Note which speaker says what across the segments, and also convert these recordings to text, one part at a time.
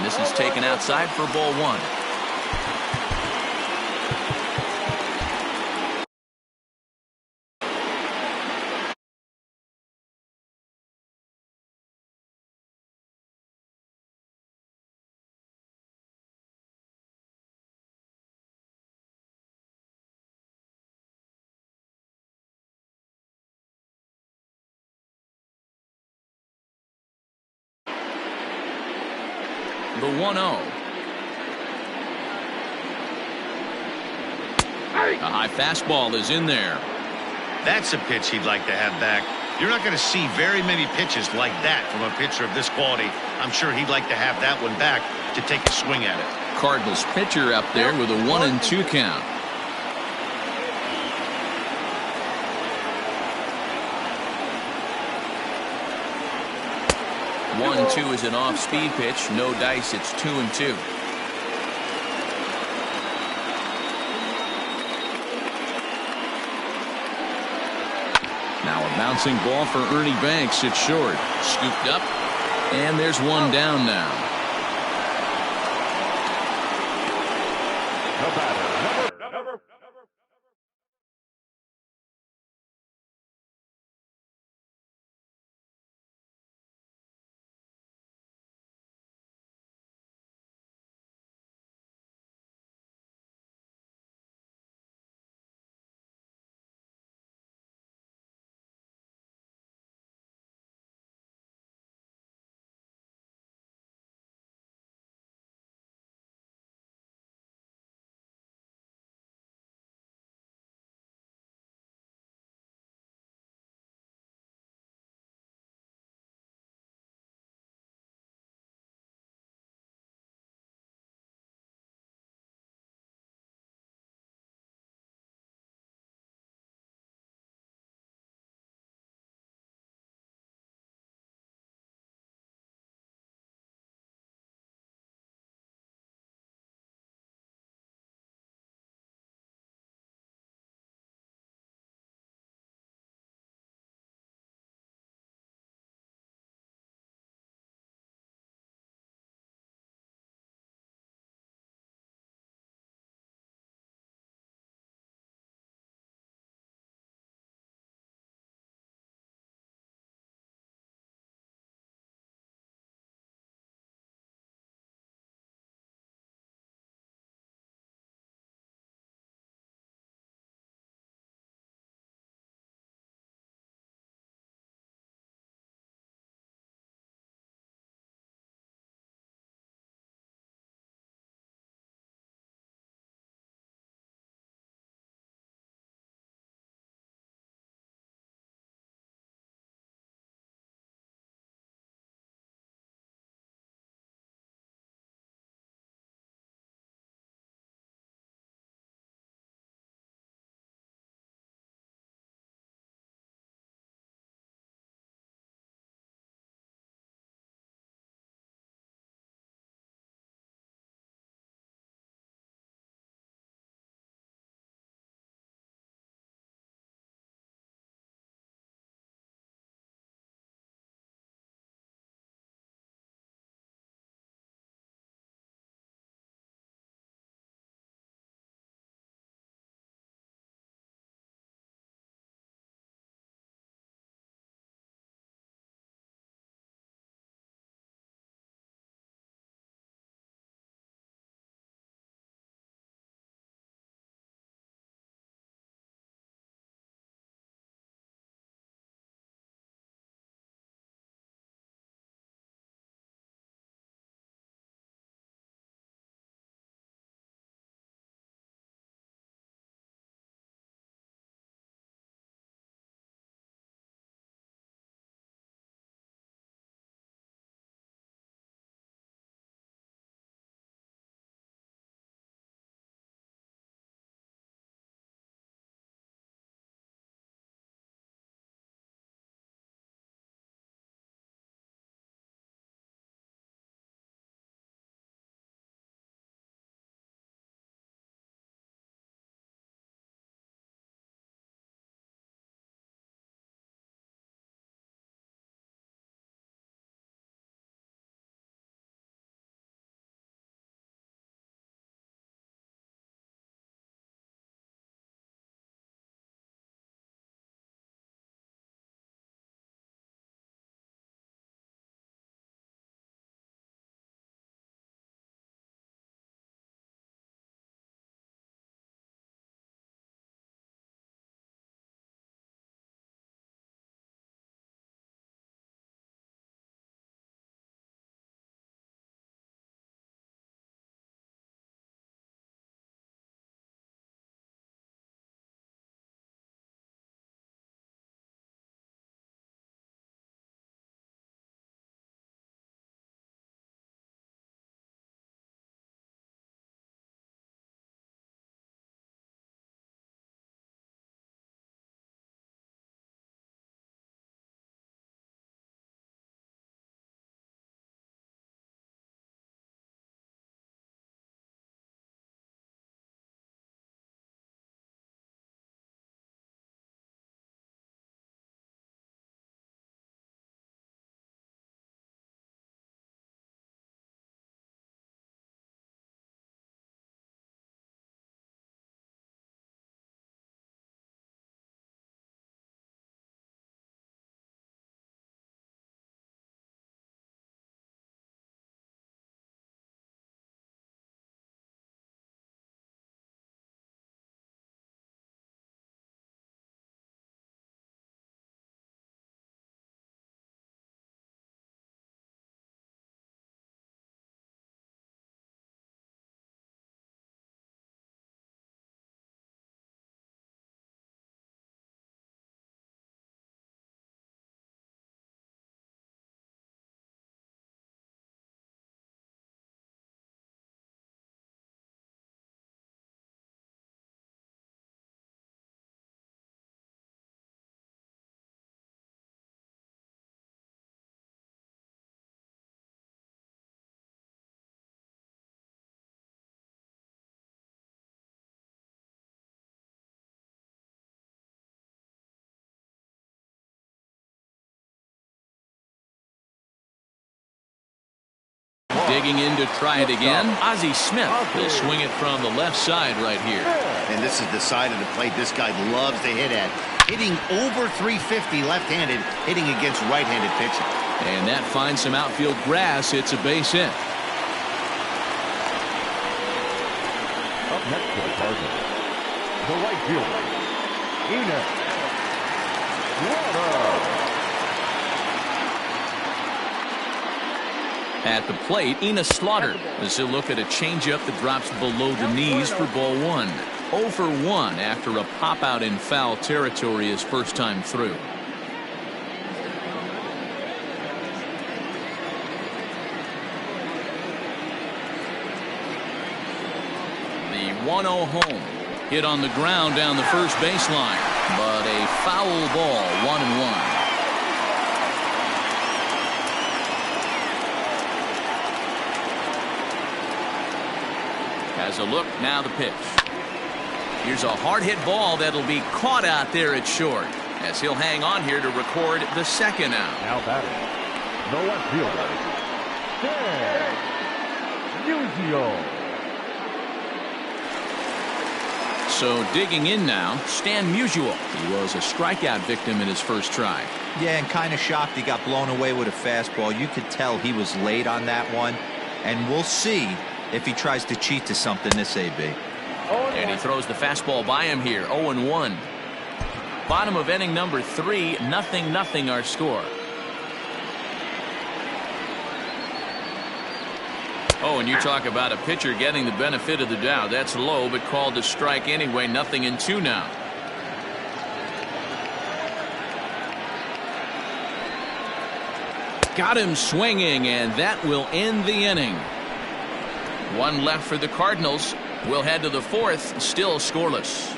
Speaker 1: And this is taken outside for ball one. The 1-0. A high fastball is in there.
Speaker 2: That's a pitch he'd like to have back. You're not going to see very many pitches like that from a pitcher of this quality. I'm sure he'd like to have that one back to take a swing at it.
Speaker 1: Cardinals pitcher up there with a 1-2 count. One, two is an off-speed pitch. No dice. It's 2-2. Now a bouncing ball for Ernie Banks. It's short. Scooped up. And there's one down now.
Speaker 3: The batter, number
Speaker 1: Digging in to try it again. Ozzie Smith will swing it from the left side right here.
Speaker 2: And this is the side of the plate this guy loves to hit at. Hitting over 350 left-handed, hitting against right-handed pitching.
Speaker 1: And that finds some outfield grass. It's a base hit.
Speaker 3: Up next for the Cardinals, the right fielder, Enos Slaughter.
Speaker 1: At the plate, Enos Slaughter as he'll look at a changeup that drops below the knees for ball one. 0 for 1 after a pop out in foul territory his first time through. The 1-0 home. Hit on the ground down the first baseline, but a foul ball, 1-1. Has a look, now the pitch. Here's a hard hit ball that'll be caught out there at short as he'll hang on here to record the second out.
Speaker 3: Now batting, the left fielder, Dan Musial.
Speaker 1: So digging in now, Stan Musial. He was a strikeout victim in his first try.
Speaker 4: Yeah, and kind of shocked he got blown away with a fastball. You could tell he was late on that one, and we'll see if he tries to cheat to something this AB.
Speaker 1: And he throws the fastball by him here, 0-1. Bottom of inning number 3, 0-0 our score. Oh, and you talk about a pitcher getting the benefit of the doubt. That's low, but called a strike anyway. 0-2 now. Got him swinging, and that will end the inning. One left for the Cardinals. We'll head to the fourth, still scoreless.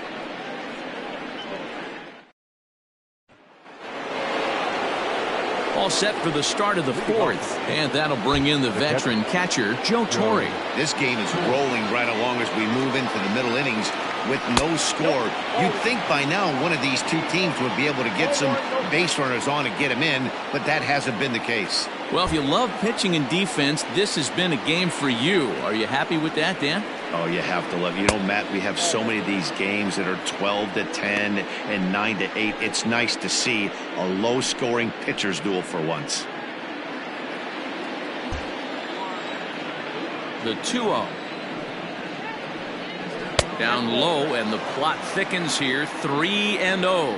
Speaker 1: All set for the start of the fourth, and that'll bring in the veteran catcher, Joe Torre.
Speaker 2: This game is rolling right along as we move into the middle innings with no score. You'd think by now one of these two teams would be able to get some base runners on and get them in, but that hasn't been the case.
Speaker 1: Well, if you love pitching and defense, this has been a game for you. Are you happy with that, Dan?
Speaker 2: Oh, you have to love. You know, Matt, we have so many of these games that are 12-10 and 9-8. It's nice to see a low-scoring pitcher's duel for once.
Speaker 1: The 2-0. Down low, and the plot thickens here. 3-0.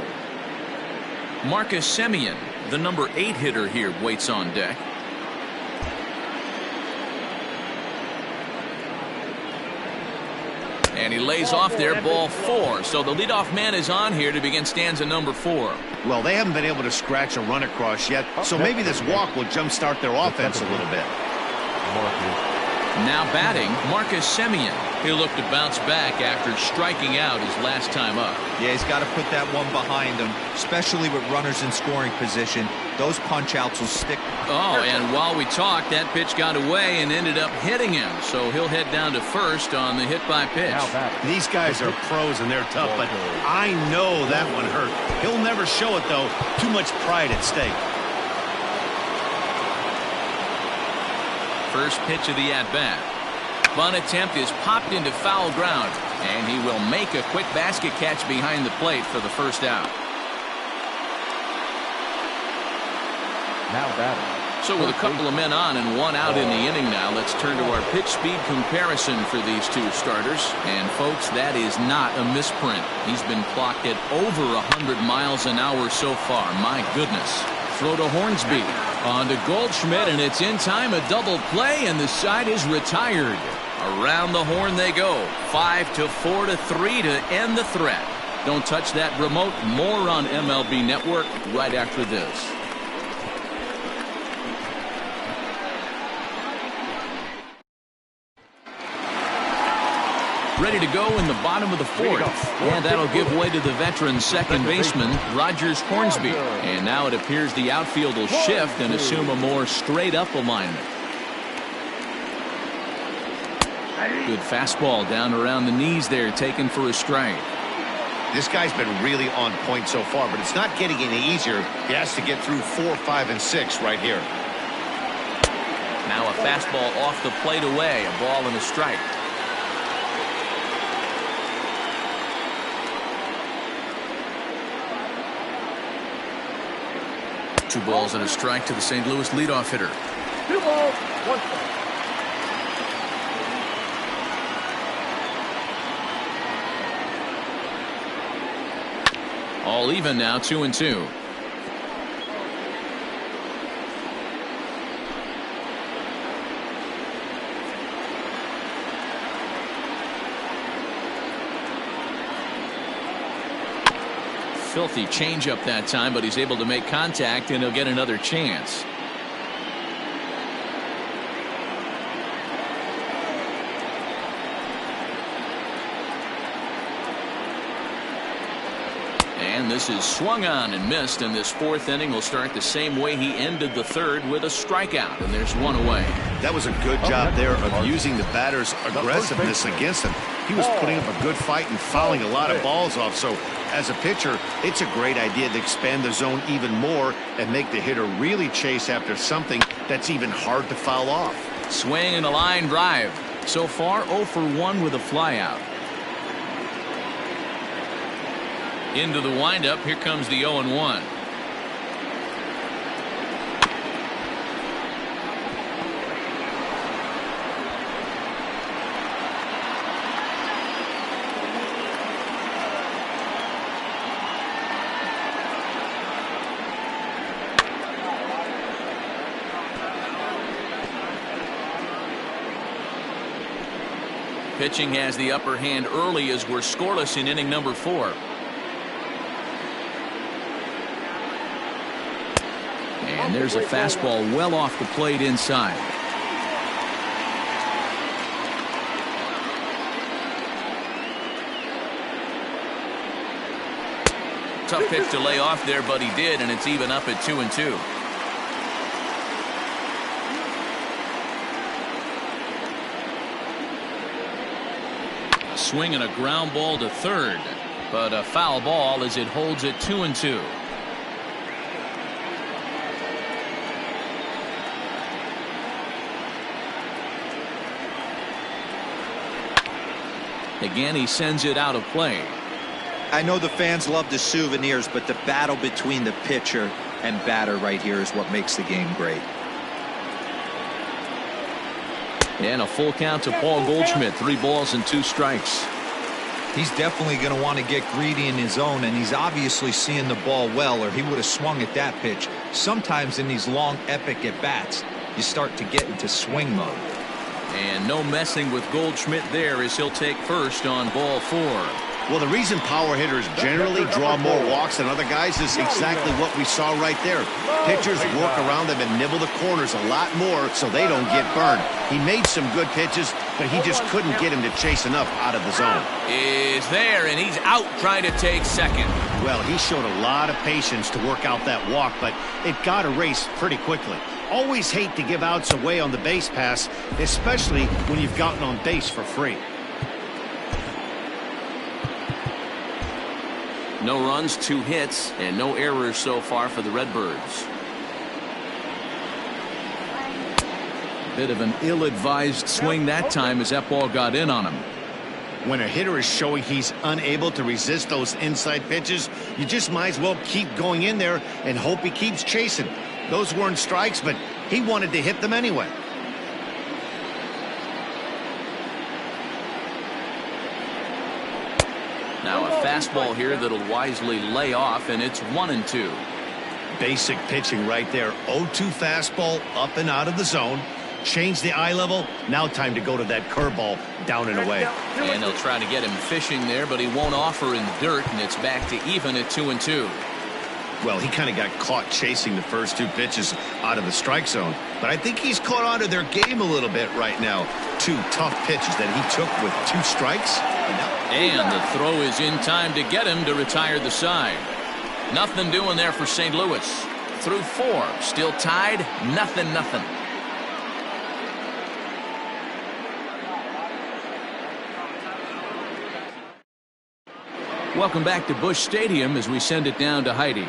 Speaker 1: Marcus Semien, the number 8 hitter here, waits on deck. And he lays off there, ball 4. So the leadoff man is on here to begin stanza number 4.
Speaker 2: Well, they haven't been able to scratch a run across yet, so maybe this walk will jumpstart their offense a little bit.
Speaker 1: Now batting, Marcus Semien. He'll look to bounce back after striking out his last time up.
Speaker 4: Yeah, he's got to put that one behind him, especially with runners in scoring position. Those punch-outs will stick.
Speaker 1: Oh, and while we talked, that pitch got away and ended up hitting him. So he'll head down to first on the hit by pitch.
Speaker 2: These guys are pros and they're tough, but I know that one hurt. He'll never show it, though. Too much pride at stake.
Speaker 1: First pitch of the at-bat. Bunt attempt is popped into foul ground, and he will make a quick basket catch behind the plate for the first out.
Speaker 3: Now batting.
Speaker 1: So with a couple of men on and one out in the inning now, let's turn to our pitch speed comparison for these two starters. And folks, that is not a misprint. He's been clocked at over 100 miles an hour so far. My goodness. Throw to Hornsby. On to Goldschmidt, and it's in time, a double play, and the side is retired. Around the horn they go. 5-4-3 to end the threat. Don't touch that remote. More on MLB Network right after this. Ready to go in the bottom of the fourth. And that'll give way to the veteran second baseman, Rogers Hornsby. And now it appears the outfield will shift and assume a more straight-up alignment. Good fastball down around the knees there, taken for a strike.
Speaker 2: This guy's been really on point so far, but it's not getting any easier. He has to get through 4, 5, and 6 right here.
Speaker 1: Now a fastball off the plate away, a ball and a strike. Two balls and a strike to the St. Louis leadoff hitter.
Speaker 3: 2 balls, 1 strike.
Speaker 1: All even now, 2-2. Filthy changeup that time, but he's able to make contact, and he'll get another chance. And this is swung on and missed, and this fourth inning will start the same way he ended the third, with a strikeout, and there's one away.
Speaker 2: That was a good job there of using the batter's aggressiveness against him. He was putting up a good fight and fouling a lot of balls off. So as a pitcher, it's a great idea to expand the zone even more and make the hitter really chase after something that's even hard to foul off.
Speaker 1: Swing and a line drive. So far 0 for 1 with a flyout. Into the windup. Here comes the 0-1. Pitching has the upper hand early as we're scoreless in inning number 4. And there's a fastball well off the plate inside. Tough pitch to lay off there, but he did, and it's even up at 2-2. Swing and a ground ball to third, but a foul ball as it holds at 2-2. Again, he sends it out of play.
Speaker 4: I know the fans love the souvenirs, but the battle between the pitcher and batter right here is what makes the game great.
Speaker 1: And a full count to Paul Goldschmidt. 3 balls and 2 strikes.
Speaker 4: He's definitely going to want to get greedy in his zone, and he's obviously seeing the ball well, or he would have swung at that pitch. Sometimes in these long epic at bats, you start to get into swing mode.
Speaker 1: And no messing with Goldschmidt there as he'll take first on ball 4.
Speaker 2: Well, the reason power hitters generally draw more walks than other guys is exactly what we saw right there. Pitchers work around them and nibble the corners a lot more so they don't get burned. He made some good pitches, but he just couldn't get him to chase enough out of the zone.
Speaker 1: Is there, and he's out trying to take second.
Speaker 2: Well, he showed a lot of patience to work out that walk, but it got erased pretty quickly. Always hate to give outs away on the base pass, especially when you've gotten on base for free.
Speaker 1: No runs, 2 hits, and no errors so far for the Redbirds. Bit of an ill-advised swing that time as that ball got in on him.
Speaker 2: When a hitter is showing he's unable to resist those inside pitches, you just might as well keep going in there and hope he keeps chasing. Those weren't strikes, but he wanted to hit them anyway.
Speaker 1: Now a fastball here that'll wisely lay off, and it's 1-2.
Speaker 2: Basic pitching right there. 0-2 fastball up and out of the zone. Change the eye level. Now time to go to that curveball down and away.
Speaker 1: And they'll try to get him fishing there, but he won't offer in the dirt, and it's back to even at 2-2.
Speaker 2: Well, he kind of got caught chasing the first 2 pitches out of the strike zone. But I think he's caught on to their game a little bit right now. 2 tough pitches that he took with 2 strikes.
Speaker 1: And the throw is in time to get him to retire the side. Nothing doing there for St. Louis. Through 4. Still tied. 0-0. Welcome back to Busch Stadium as we send it down to Heidi.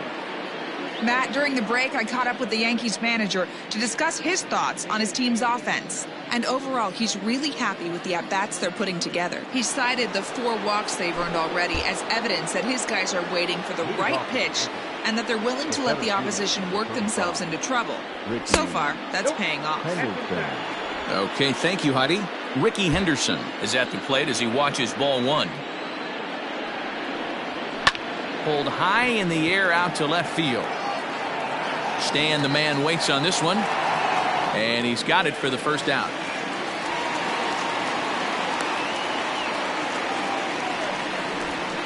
Speaker 5: Matt, during the break, I caught up with the Yankees manager to discuss his thoughts on his team's offense. And overall, he's really happy with the at-bats they're putting together. He cited the 4 walks they've earned already as evidence that his guys are waiting for the right pitch and that they're willing to let the opposition work themselves into trouble. So far, that's paying off.
Speaker 1: Okay, thank you, Heidi. Ricky Henderson is at the plate as he watches ball 1. Pulled high in the air out to left field. Stan, the man, waits on this one. And he's got it for the first out.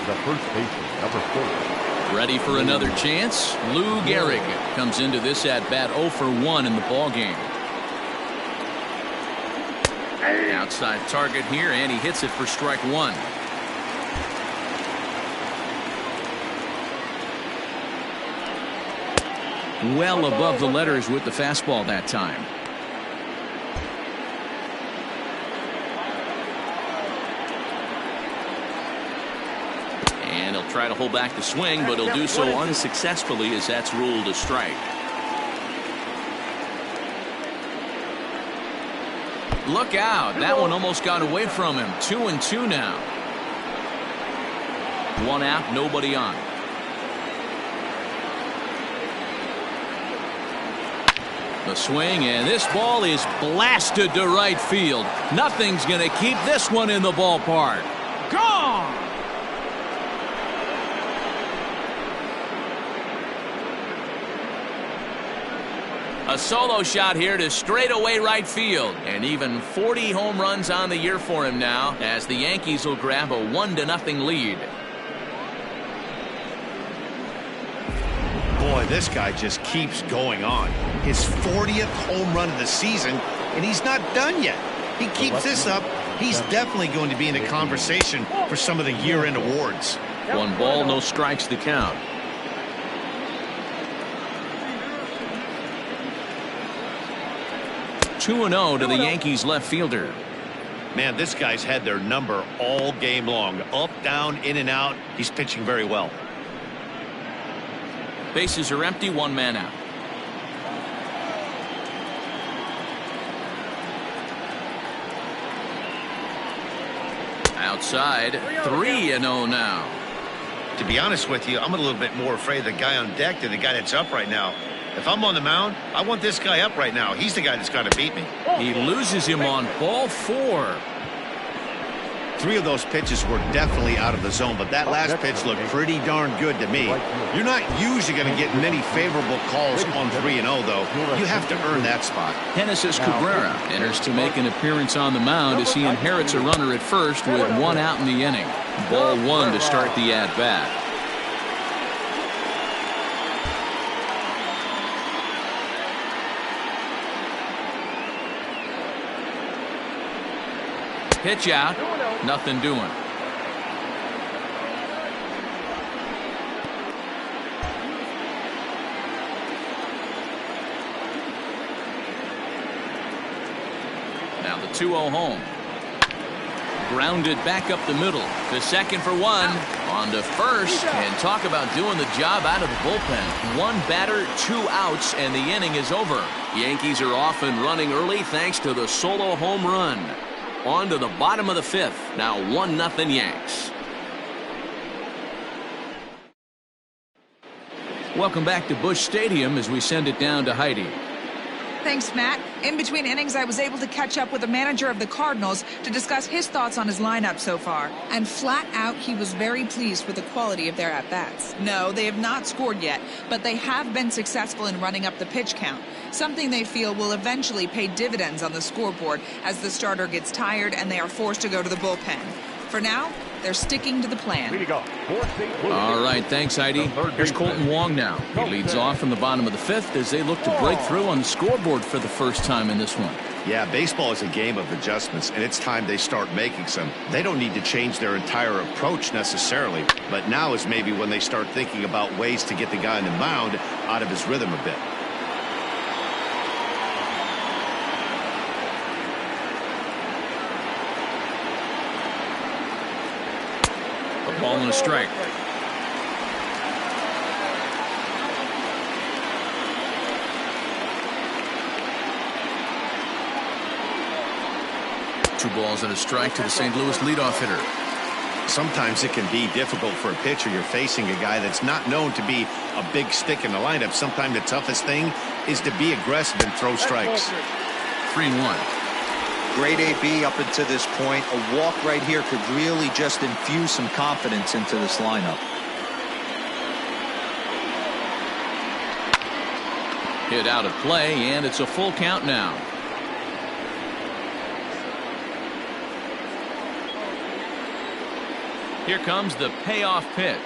Speaker 3: The first baseman, number 4.
Speaker 1: Ready for another chance. Lou Gehrig comes into this at-bat 0 for 1 in the ball game. Outside target here, and he hits it for strike 1. Well above the letters with the fastball that time. And he'll try to hold back the swing, but he'll do so unsuccessfully as that's ruled a strike. Look out. That one almost got away from him. 2-2 now. 1 out, nobody on. The swing, and this ball is blasted to right field. Nothing's going to keep this one in the ballpark. Gone! A solo shot here to straightaway right field. And even 40 home runs on the year for him now as the Yankees will grab a 1-0 lead.
Speaker 2: Boy, this guy just keeps going on. His 40th home run of the season, and he's not done yet. He keeps this up, he's definitely going to be in the conversation for some of the year-end awards.
Speaker 1: 1 ball, no strikes the count. Two 2-0 to the Yankees left fielder.
Speaker 2: Man, this guy's had their number all game long. Up, down, in and out. He's pitching very well.
Speaker 1: Bases are empty, 1 man out. Outside, 3-0 now.
Speaker 2: To be honest with you, I'm a little bit more afraid of the guy on deck than the guy that's up right now. If I'm on the mound, I want this guy up right now. He's the guy that's got to beat me.
Speaker 1: He loses him on ball 4.
Speaker 2: 3 of those pitches were definitely out of the zone, but that last pitch looked pretty darn good to me. You're not usually going to get many favorable calls on 3-0, though. You have to earn that spot.
Speaker 1: Genesis Cabrera enters to make an appearance on the mound as he inherits a runner at first with 1 out in the inning. Ball 1 to start the at-bat. Pitch out, nothing doing. Now the 2-0 home. Grounded back up the middle. To second for 1. On to first. And talk about doing the job out of the bullpen. 1 batter, 2 outs, and the inning is over. Yankees are off and running early thanks to the solo home run. On to the bottom of the 5th. Now 1-0 Yanks. Welcome back to Busch Stadium as we send it down to Heidi.
Speaker 5: Thanks, Matt. In between innings, I was able to catch up with the manager of the Cardinals to discuss his thoughts on his lineup so far. And flat out, he was very pleased with the quality of their at-bats. No, they have not scored yet, but they have been successful in running up the pitch count, something they feel will eventually pay dividends on the scoreboard as the starter gets tired and they are forced to go to the bullpen. For now, they're sticking to the plan.
Speaker 1: All right, thanks, Heidi. Here's Colton Wong now. He leads off in the bottom of the 5th as they look to break through on the scoreboard for the first time in this one.
Speaker 2: Yeah, baseball is a game of adjustments, and it's time they start making some. They don't need to change their entire approach necessarily, but now is maybe when they start thinking about ways to get the guy on the mound out of his rhythm a bit.
Speaker 1: A ball and a strike. 2 balls and a strike to the St. Louis leadoff hitter.
Speaker 2: Sometimes it can be difficult for a pitcher. You're facing a guy that's not known to be a big stick in the lineup. Sometimes the toughest thing is to be aggressive and throw strikes.
Speaker 1: 3-1.
Speaker 4: Great AB up until this point. A walk right here could really just infuse some confidence into this lineup.
Speaker 1: Hit out of play, and it's a full count now. Here comes the payoff pitch.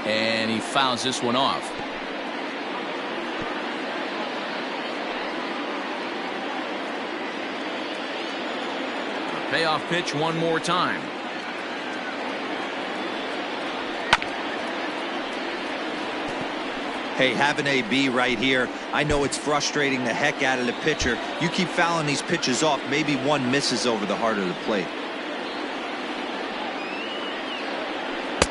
Speaker 1: And he fouls this one off. Payoff pitch one more time.
Speaker 4: Hey, have an AB right here. I know it's frustrating the heck out of the pitcher. You keep fouling these pitches off, maybe one misses over the heart of the plate.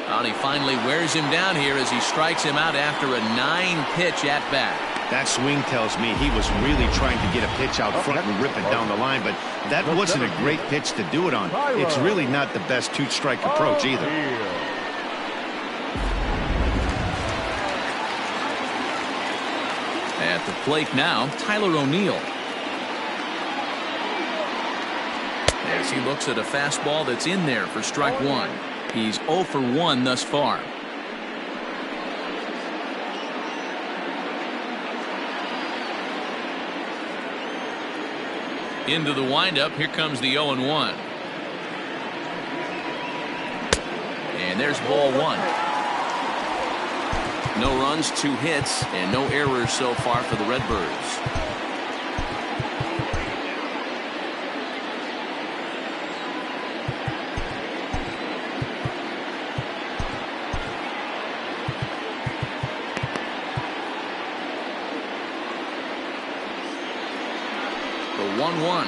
Speaker 1: And he finally wears him down here as he strikes him out after a 9-pitch at bat.
Speaker 2: That swing tells me he was really trying to get a pitch out front and rip it down the line, but that wasn't a great pitch to do it on. It's really not the best 2-strike approach either.
Speaker 1: At the plate now, Tyler O'Neill. As he looks at a fastball that's in there for strike 1. He's 0 for 1 thus far. Into the windup. Here comes the 0-1. And there's ball 1. No runs, 2 hits, and no errors so far for the Redbirds. The 1-1.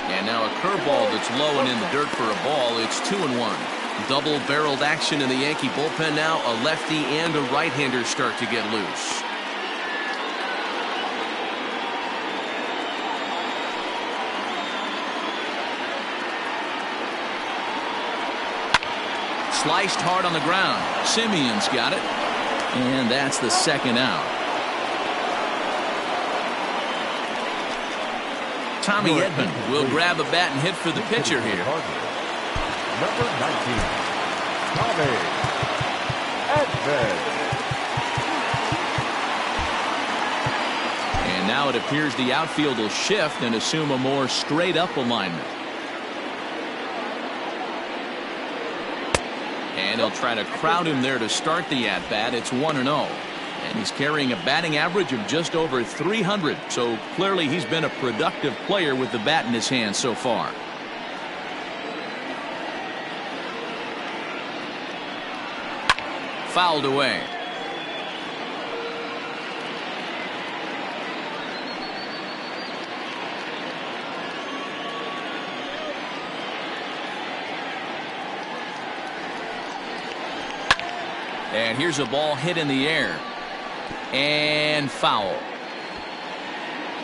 Speaker 1: And now a curveball that's low and in the dirt for a ball. It's 2-1. Double-barreled action in the Yankee bullpen now. A lefty and a right-hander start to get loose. Sliced hard on the ground. Simeon's got it. And that's the second out. Tommy Edman will grab a bat and hit for the pitcher here.
Speaker 3: Number 19, Tommy Edman.
Speaker 1: And now it appears the outfield will shift and assume a more straight-up alignment. And he'll try to crowd him there to start the at-bat. It's 1-0. And he's carrying a batting average of just over 300. So clearly he's been a productive player with the bat in his hand so far. Fouled away. And here's a ball hit in the air. And foul.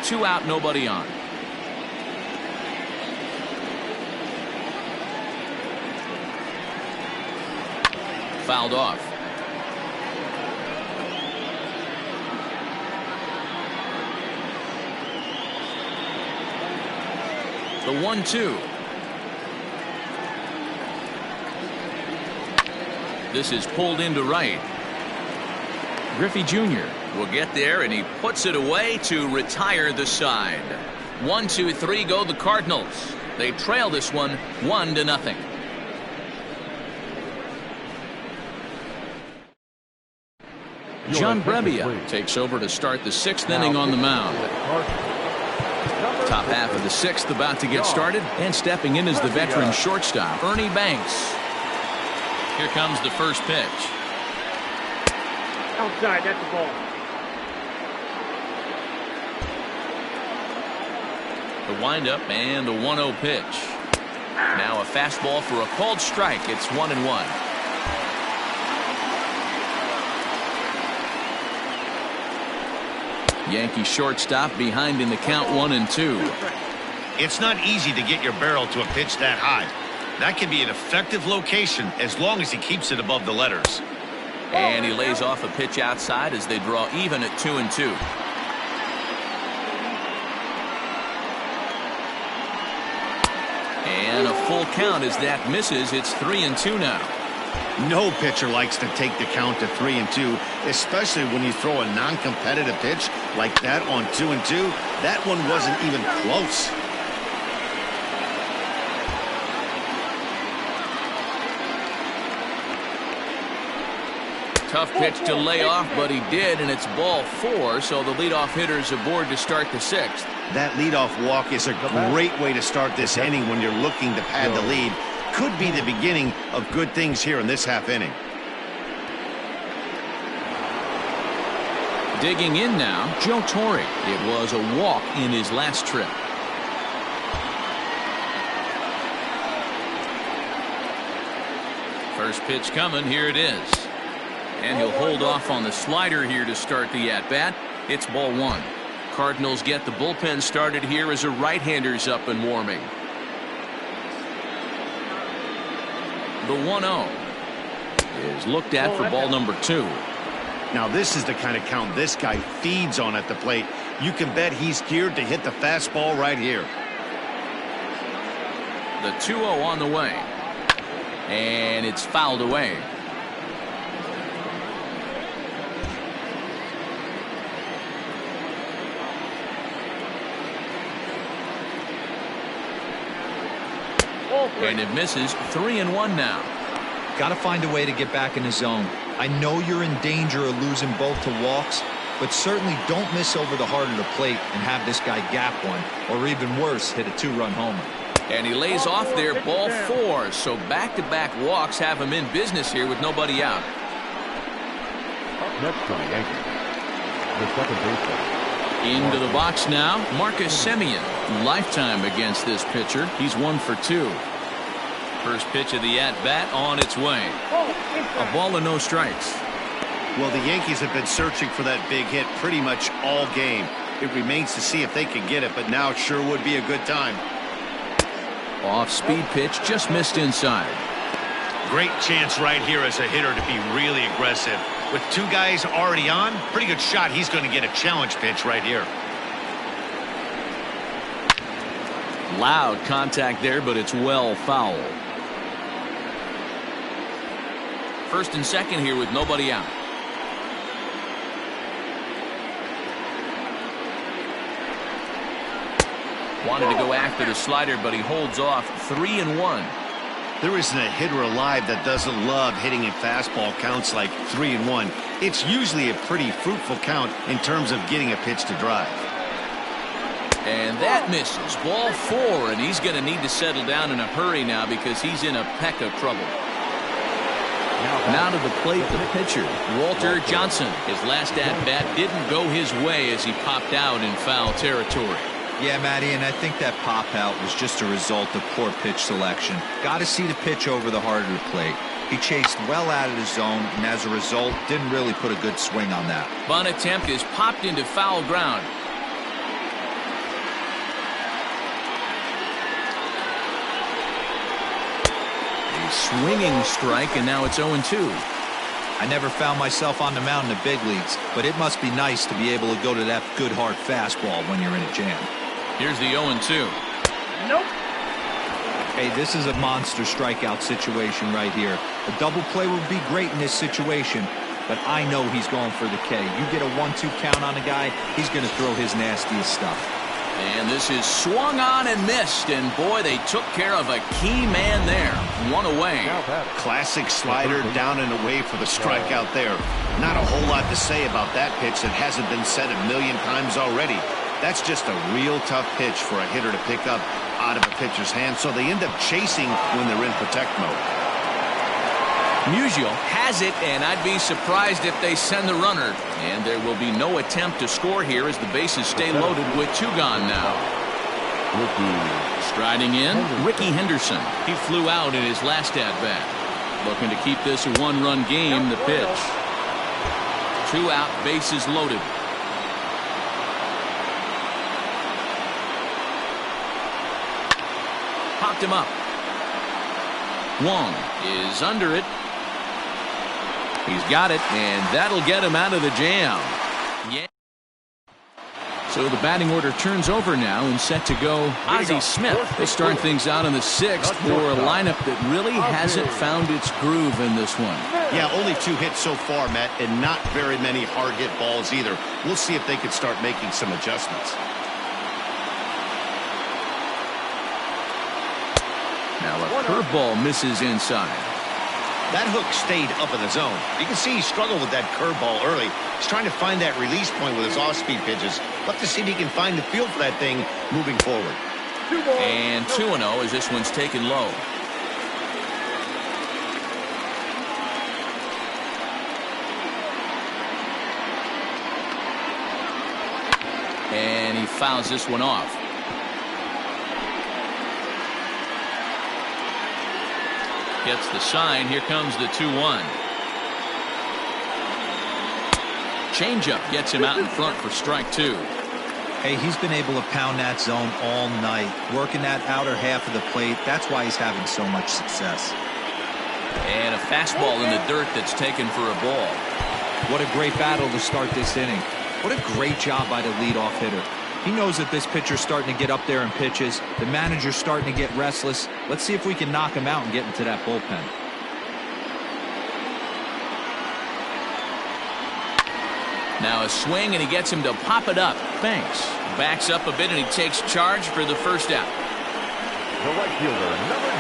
Speaker 1: 2 out, nobody on. Fouled off. The 1-2. This is pulled into right. Griffey Jr. will get there, and he puts it away to retire the side. 1-2-3 go the Cardinals. They trail this one 1-0. John Brebbia takes over to start the 6th inning on the mound. Top half of the 6th about to get started, and stepping in is the veteran shortstop, Ernie Banks. Here comes the first pitch.
Speaker 6: Outside, that's the ball.
Speaker 1: The windup and the 1-0 pitch. Now a fastball for a called strike. It's 1-1. Yankee shortstop behind in the count 1-2.
Speaker 2: It's not easy to get your barrel to a pitch that high. That can be an effective location as long as he keeps it above the letters.
Speaker 1: And he lays off a pitch outside as they draw even at 2-2. And a full count as that misses. It's 3-2 now.
Speaker 2: No pitcher likes to take the count to 3-2, especially when you throw a non-competitive pitch like that on 2-2. That one wasn't even close.
Speaker 1: Tough pitch to lay off, but he did, and it's ball 4, so the leadoff hitter's aboard to start the 6th.
Speaker 2: That leadoff walk is a great way to start this inning when you're looking to pad the lead. Could be the beginning of good things here in this half inning.
Speaker 1: Digging in now, Joe Torre. It was a walk in his last trip. First pitch coming, here it is. And he'll hold off on the slider here to start the at-bat. It's ball 1. Cardinals get the bullpen started here as a right-hander's up and warming. The 1-0 is looked at for ball number 2.
Speaker 2: Now this is the kind of count this guy feeds on at the plate. You can bet he's geared to hit the fastball right here.
Speaker 1: The 2-0 on the way. And it's fouled away. And it misses. 3-1 now.
Speaker 4: Got to find a way to get back in the zone. I know you're in danger of losing both to walks, but certainly don't miss over the heart of the plate and have this guy gap one, or even worse, hit a 2-run homer.
Speaker 1: And he lays off there, ball 4. So back-to-back walks have him in business here with nobody out.
Speaker 3: Up next for the Yankees, the second baseman.
Speaker 1: Into the box now, Marcus Semien. Lifetime against this pitcher. He's 1 for 2. First pitch of the at-bat on its way. A ball and no strikes.
Speaker 2: Well, the Yankees have been searching for that big hit pretty much all game. It remains to see if they can get it, but now it sure would be a good time.
Speaker 1: Off-speed pitch, just missed inside.
Speaker 2: Great chance right here as a hitter to be really aggressive. With 2 guys already on, pretty good shot. He's going to get a challenge pitch right here.
Speaker 1: Loud contact there, but it's well foul. First and second here with nobody out. Wanted to go after the slider, but he holds off. 3-1.
Speaker 2: There isn't a hitter alive that doesn't love hitting in fastball counts like 3-1. It's usually a pretty fruitful count in terms of getting a pitch to drive.
Speaker 1: And that misses. Ball 4, and he's going to need to settle down in a hurry now because he's in a peck of trouble. Now to the plate, the pitcher, Walter Johnson. His last at-bat didn't go his way as he popped out in foul territory.
Speaker 4: Yeah, Matty, and I think that pop out was just a result of poor pitch selection. Got to see the pitch over the heart of the plate. He chased well out of the zone, and as a result, didn't really put a good swing on that.
Speaker 1: Bunt attempt is popped into foul ground. A swinging strike, and now it's 0-2.
Speaker 4: I never found myself on the mound in the big leagues, but it must be nice to be able to go to that good hard fastball when you're in a jam.
Speaker 1: Here's the 0-2.
Speaker 5: Nope.
Speaker 4: Hey, this is a monster strikeout situation right here. A double play would be great in this situation, but I know he's going for the K. You get a 1-2 count on a guy, he's going to throw his nastiest stuff.
Speaker 1: And this is swung on and missed, and boy, they took care of a key man there. 1 away.
Speaker 2: Classic slider down and away for the strikeout there. Not a whole lot to say about that pitch that hasn't been said a million times already. That's just a real tough pitch for a hitter to pick up out of a pitcher's hand, so they end up chasing when they're in protect mode.
Speaker 1: Musial has it, and I'd be surprised if they send the runner. And there will be no attempt to score here as the bases stay loaded with 2 gone now. Striding in, Ricky Henderson. He flew out in his last at-bat. Looking to keep this a one-run game. The pitch. 2 out, bases loaded. Popped him up. Wong is under it. He's got it, and that'll get him out of the jam. Yeah. So the batting order turns over now and set to go Ozzie Smith. They start things out in the 6th for a lineup that really hasn't found its groove in this one.
Speaker 2: Yeah, only 2 hits so far, Matt, and not very many hard hit balls either. We'll see if they can start making some adjustments.
Speaker 1: Now a curveball misses inside.
Speaker 2: That hook stayed up in the zone. You can see he struggled with that curveball early. He's trying to find that release point with his off-speed pitches. Love to see if he can find the feel for that thing moving forward.
Speaker 1: And 2-0 as this one's taken low. And he fouls this one off. Gets the sign. Here comes the 2-1. Changeup gets him out in front for strike 2.
Speaker 4: Hey, he's been able to pound that zone all night, working that outer half of the plate. That's why he's having so much success.
Speaker 1: And a fastball in the dirt that's taken for a ball.
Speaker 4: What a great battle to start this inning. What a great job by the leadoff hitter. He knows that this pitcher's starting to get up there in pitches. The manager's starting to get restless. Let's see if we can knock him out and get into that bullpen.
Speaker 1: Now a swing, and he gets him to pop it up. Thanks. Backs up a bit, and he takes charge for the first out.
Speaker 3: The right fielder, number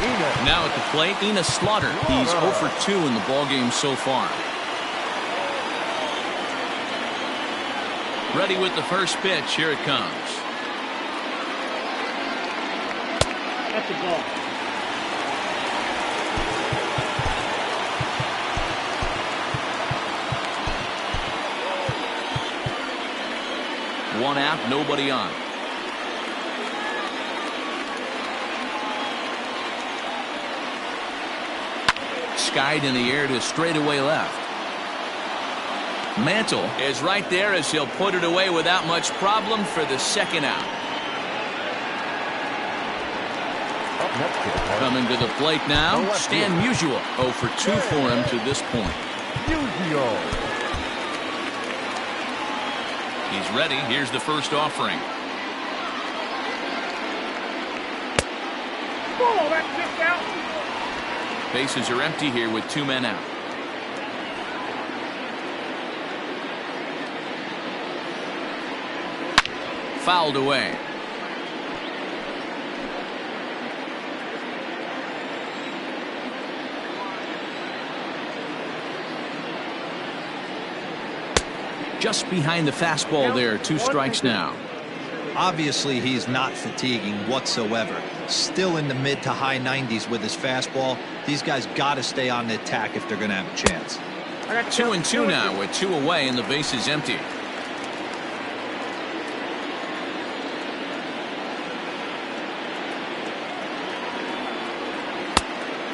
Speaker 3: 9.
Speaker 1: Now at the plate, Enos Slaughter. He's 0 for 2 in the ballgame so far. Ready with the first pitch. Here it comes.
Speaker 6: That's the ball.
Speaker 1: One out, nobody on. Skied in the air to straightaway left. Mantle is right there as he'll put it away without much problem for the second out. Coming to the plate now, Stan Musial. 0 for 2 for him to this point. He's ready. Here's the first offering.
Speaker 6: Ball, that's just out.
Speaker 1: Bases are empty here with 2 men out. Fouled away. Just behind the fastball there. 2 strikes now.
Speaker 4: Obviously, he's not fatiguing whatsoever. Still in the mid to high 90s with his fastball. These guys got to stay on the attack if they're going to have a chance.
Speaker 1: 2-2 now with 2 away and the base is empty.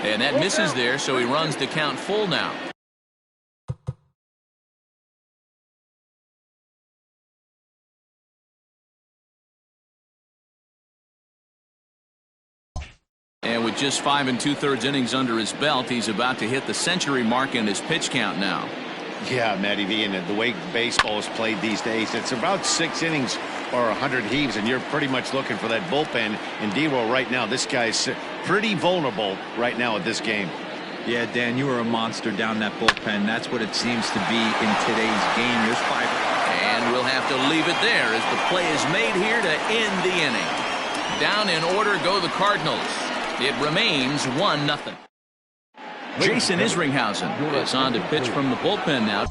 Speaker 1: And that misses there, so he runs the count full now. And with just 5 2/3 innings under his belt, he's about to hit the century mark in his pitch count now.
Speaker 2: Yeah, Matty V, and the way baseball is played these days, it's about 6 innings or 100 heaves, and you're pretty much looking for that bullpen. And D-Roll right now, this guy's pretty vulnerable right now at this game.
Speaker 4: Yeah, Dan, you are a monster down that bullpen. That's what it seems to be in today's game. There's 5.
Speaker 1: And we'll have to leave it there as the play is made here to end the inning. Down in order go the Cardinals. It remains 1-0. Jason Isringhausen is on to pitch from the bullpen now.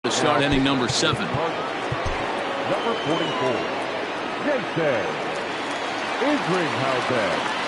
Speaker 1: To start inning number 7.
Speaker 3: Number 44, Jason Isringhausen.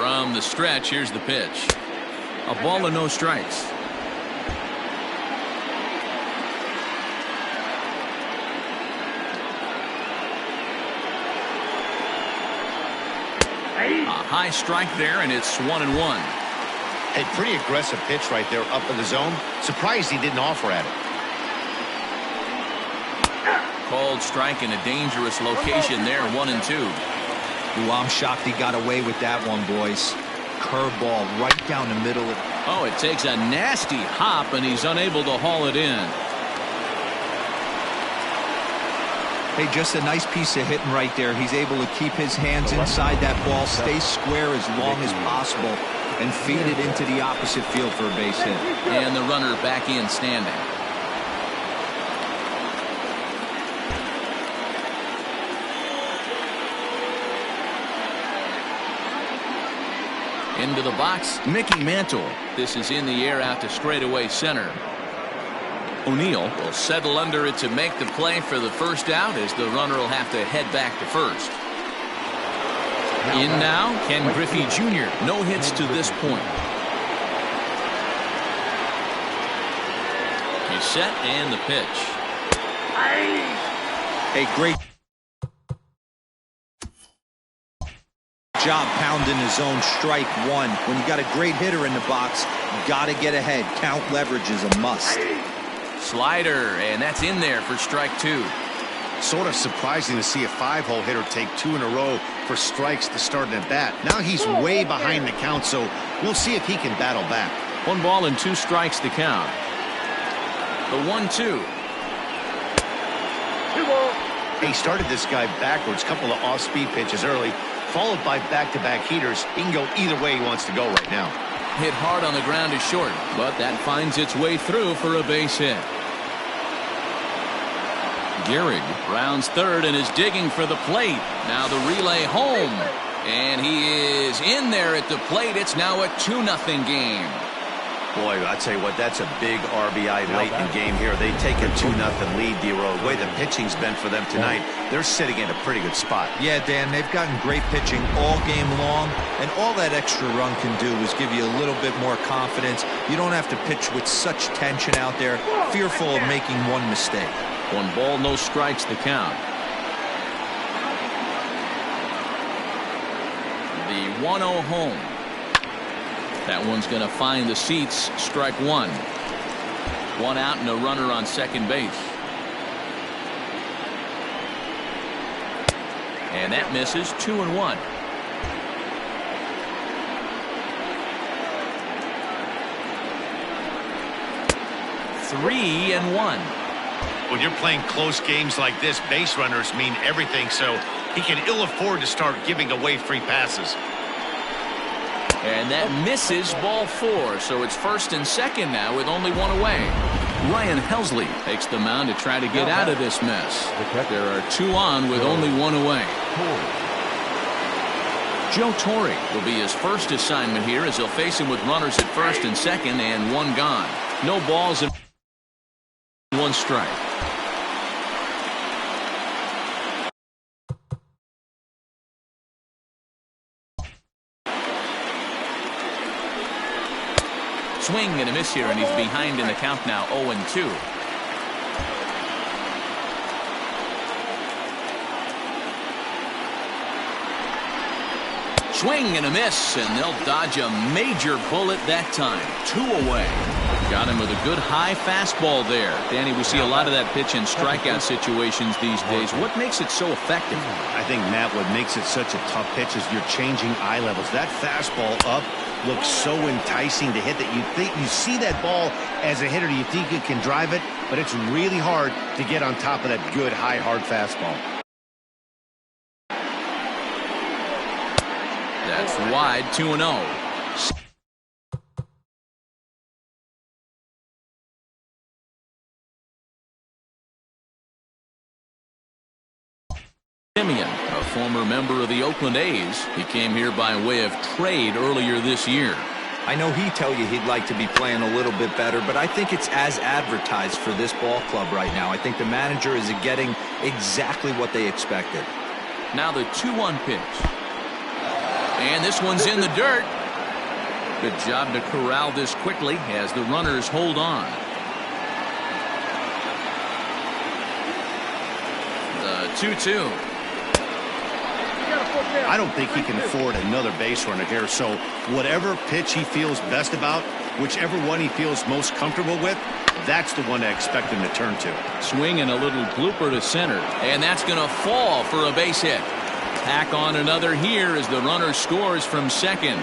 Speaker 1: From the stretch, here's the pitch. A ball and no strikes. A high strike there, and it's 1-1.
Speaker 2: A pretty aggressive pitch right there up in the zone. Surprised he didn't offer at it.
Speaker 1: Called strike in a dangerous location there, 1-2.
Speaker 4: Ooh, I'm shocked he got away with that one, boys. Curveball right down the middle.
Speaker 1: Oh, it takes a nasty hop, and he's unable to haul it in.
Speaker 4: Hey, just a nice piece of hitting right there. He's able to keep his hands inside that ball, stay square as long as possible, and feed it into the opposite field for a base hit.
Speaker 1: And the runner back in standing. Into the box, Mickey Mantle. This is in the air out to straightaway center. O'Neill will settle under it to make the play for the first out, as the runner will have to head back to first. In now, Ken Griffey Jr. No hits to this point. He's set, and the pitch.
Speaker 4: Hey, great job pounding his own strike one. When you got a great hitter in the box, got to get ahead. Count leverage is a must.
Speaker 1: Slider, and that's in there for strike two.
Speaker 2: Sort of surprising to see a 5-hole hitter take 2 in a row for strikes to start an at-bat. Now he's way behind the count, so we'll see if he can battle back.
Speaker 1: 1 ball and 2 strikes to count. The 1-2.
Speaker 2: He started this guy backwards, couple of off-speed pitches early, followed by back-to-back heaters. He can go either way he wants to go right now.
Speaker 1: Hit hard on the ground is short, but that finds its way through for a base hit. Gehrig rounds third and is digging for the plate. Now the relay home, and he is in there at the plate. It's now a 2-0 game.
Speaker 2: Boy, I tell you what, that's a big RBI late in the game here. They take a 2-0 lead, D-Road. The way the pitching's been for them tonight, they're sitting in a pretty good spot.
Speaker 4: Yeah, Dan, they've gotten great pitching all game long, and all that extra run can do is give you a little bit more confidence. You don't have to pitch with such tension out there, fearful of making one mistake.
Speaker 1: 1 ball, no strikes to count. The 1-0 home. That one's going to find the seats. Strike 1. 1 out and a runner on second base. And that misses. 2-1. Three and 1.
Speaker 2: When you're playing close games like this, base runners mean everything, so he can ill afford to start giving away free passes.
Speaker 1: And that misses, ball 4. So it's first and second now with only 1 away. Ryan Helsley takes the mound to try to get out of this mess. There are 2 on with only 1 away. Joe Torre will be his first assignment here, as he'll face him with runners at first and second and 1 gone. No balls and 1 strike. Swing and a miss here, and he's behind in the count now, 0-2. Swing and a miss, and they'll dodge a major bullet that time. 2 away. Got him with a good high fastball there. Danny, we see a lot of that pitch in strikeout situations these days. What makes it so effective?
Speaker 2: I think, Matt, what makes it such a tough pitch is you're changing eye levels. That fastball up looks so enticing to hit that you see that ball as a hitter, you think you can drive it, but it's really hard to get on top of that good high hard fastball.
Speaker 1: That's wide. 2-0. Simeon, a former member of the Oakland A's. He came here by way of trade earlier this year.
Speaker 4: I know he'd tell you he'd like to be playing a little bit better, but I think it's as advertised for this ball club right now. I think the manager is getting exactly what they expected.
Speaker 1: Now the 2-1 pitch. And this one's in the dirt. Good job to corral this quickly as the runners hold on. The 2-2.
Speaker 2: I don't think he can afford another base runner here, so whatever pitch he feels best about, whichever one he feels most comfortable with, that's the one I expect him to turn to.
Speaker 1: Swing and a little blooper to center, and that's going to fall for a base hit. Tack on another here as the runner scores from second.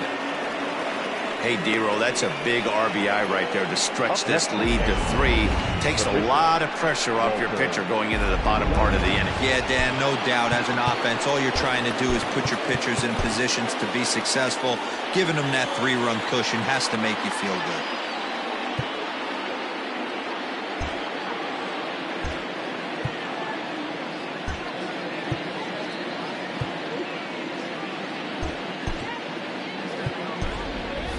Speaker 2: Hey, D-Roll, that's a big RBI right there to stretch this lead to 3. Takes a lot of pressure off your pitcher going into the bottom part of the inning.
Speaker 4: Yeah, Dan, no doubt. As an offense, all you're trying to do is put your pitchers in positions to be successful. Giving them that 3-run cushion has to make you feel good.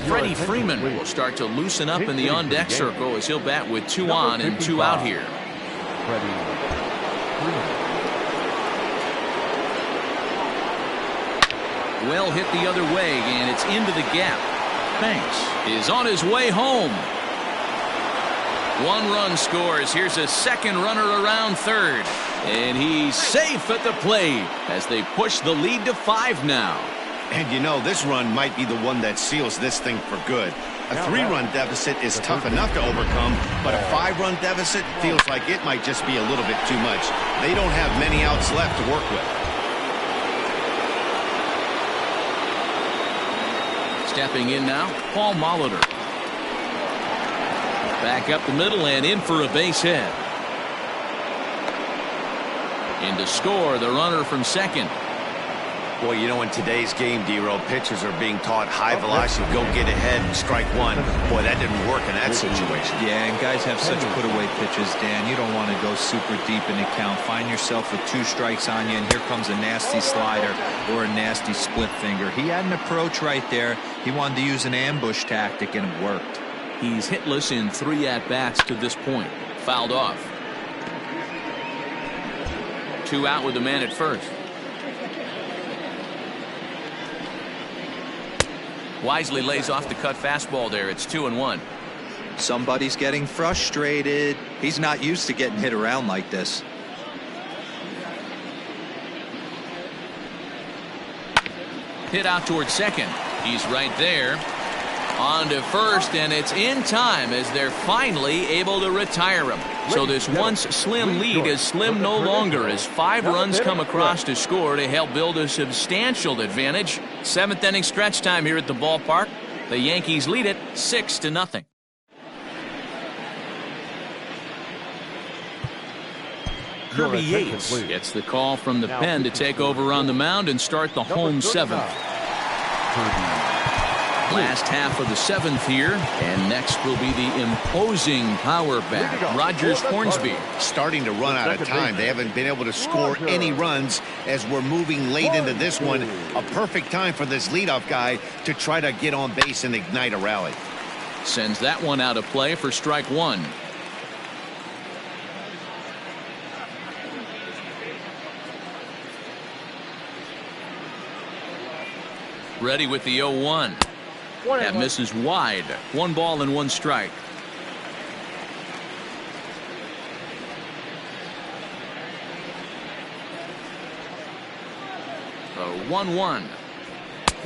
Speaker 1: Freddie Freeman will start to loosen up in the on-deck circle as he'll bat with 2 on and 2 out here. Well hit the other way, and it's into the gap. Banks is on his way home. 1 run scores. Here's a second runner around third. And he's safe at the plate as they push the lead to 5 now.
Speaker 2: And you know, this run might be the one that seals this thing for good. A 3-run deficit is tough enough to overcome, but a 5-run deficit feels like it might just be a little bit too much. They don't have many outs left to work with.
Speaker 1: Stepping in now, Paul Molitor. Back up the middle and in for a base hit. In to score, the runner from second.
Speaker 2: Boy, you know, in today's game, D-Roll, pitchers are being taught high velocity, go get ahead and strike 1. Boy, that didn't work in that situation.
Speaker 4: Yeah, and guys have such put-away pitches, Dan. You don't want to go super deep in the count. Find yourself with 2 strikes on you, and here comes a nasty slider or a nasty split finger. He had an approach right there. He wanted to use an ambush tactic, and it worked.
Speaker 1: He's hitless in 3 at-bats to this point. Fouled off. 2 out with the man at first. Wisely lays off the cut fastball there. It's 2-1.
Speaker 4: Somebody's getting frustrated. He's not used to getting hit around like this.
Speaker 1: Hit out towards second. He's right there. On to first, and it's in time as they're finally able to retire him. So this once slim lead is slim no longer as 5 runs come across to score to help build a substantial advantage. 7th inning stretch time here at the ballpark. The Yankees lead it 6-0. Kirby Yates gets the call from the pen to take over on the mound and start the home 7th. Last half of the 7th here, and next will be the imposing power bat, Rogers Hornsby.
Speaker 2: Starting to run out of time. They haven't been able to score any runs as we're moving late into this one. A perfect time for this leadoff guy to try to get on base and ignite a rally.
Speaker 1: Sends that one out of play for strike 1. Ready with the 0-1. That misses wide. 1 ball and 1 strike. A 1-1.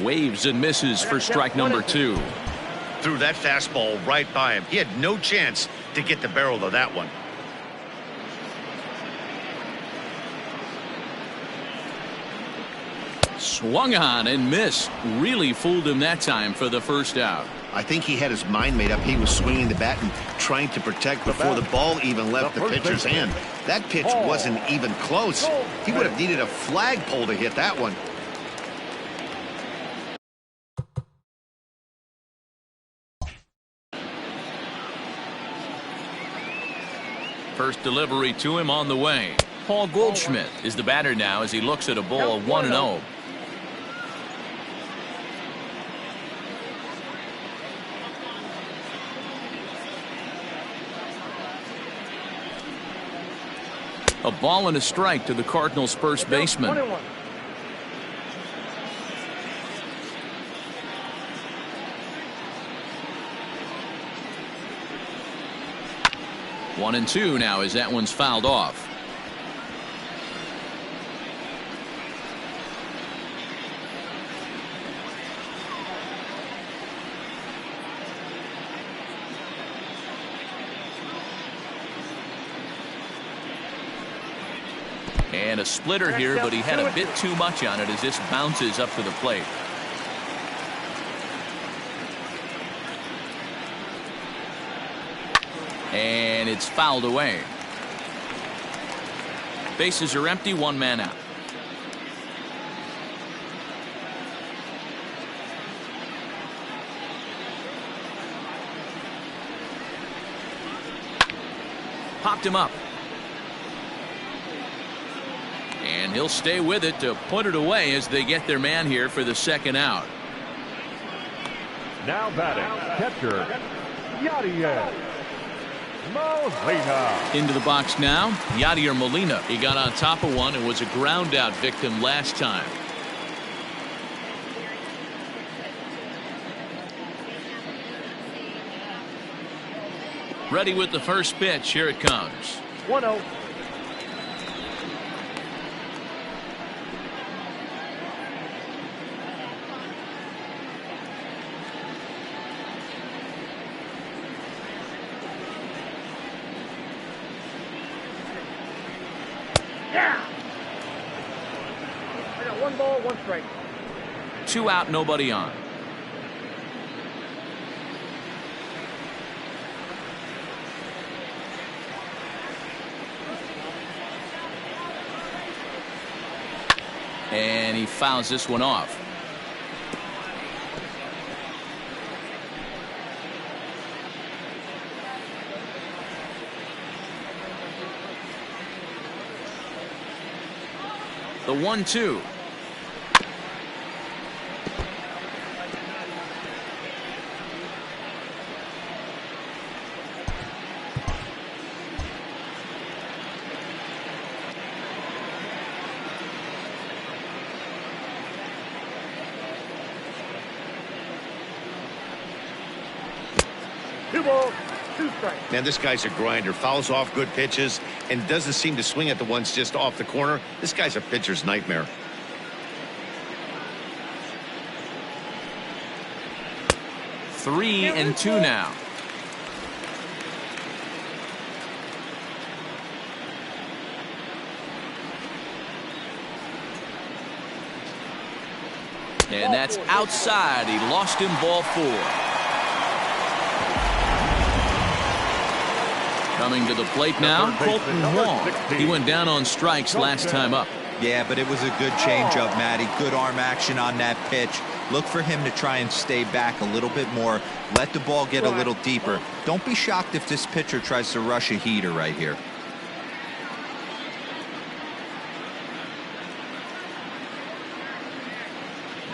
Speaker 1: Waves and misses for strike number 2.
Speaker 2: Threw that fastball right by him. He had no chance to get the barrel of that one.
Speaker 1: Swung on and missed. Really fooled him that time for the first out.
Speaker 2: I think he had his mind made up. He was swinging the bat and trying to protect before the ball even left the pitcher's hand. That pitch wasn't even close. He would have needed a flagpole to hit that one.
Speaker 1: First delivery to him on the way. Paul Goldschmidt is the batter now as he looks at a ball 1-0. A ball and a strike to the Cardinals' first baseman. 1-2 now as that one's fouled off. And a splitter here, but he had a bit too much on it as this bounces up to the plate. And it's fouled away. Bases are empty, one man out. Popped him up. And he'll stay with it to put it away as they get their man here for the second out.
Speaker 3: Now batting, catcher, Yadier Molina.
Speaker 1: Into the box now, Yadier Molina. He got on top of one and was a ground out victim last time. Ready with the first pitch. Here it comes.
Speaker 6: 1-0. Yeah. I got 1 ball, 1 strike.
Speaker 1: 2 out, nobody on. And he fouls this one off. The 1-2.
Speaker 2: Man, this guy's a grinder. Fouls off good pitches and doesn't seem to swing at the ones just off the corner. This guy's a pitcher's nightmare.
Speaker 1: Three and two now. And that's outside. He lost him, ball 4. Coming to the plate now, Colton Wong. He went down on strikes last time up.
Speaker 4: Yeah, but it was a good changeup, Matty. Good arm action on that pitch. Look for him to try and stay back a little bit more. Let the ball get a little deeper. Don't be shocked if this pitcher tries to rush a heater right here.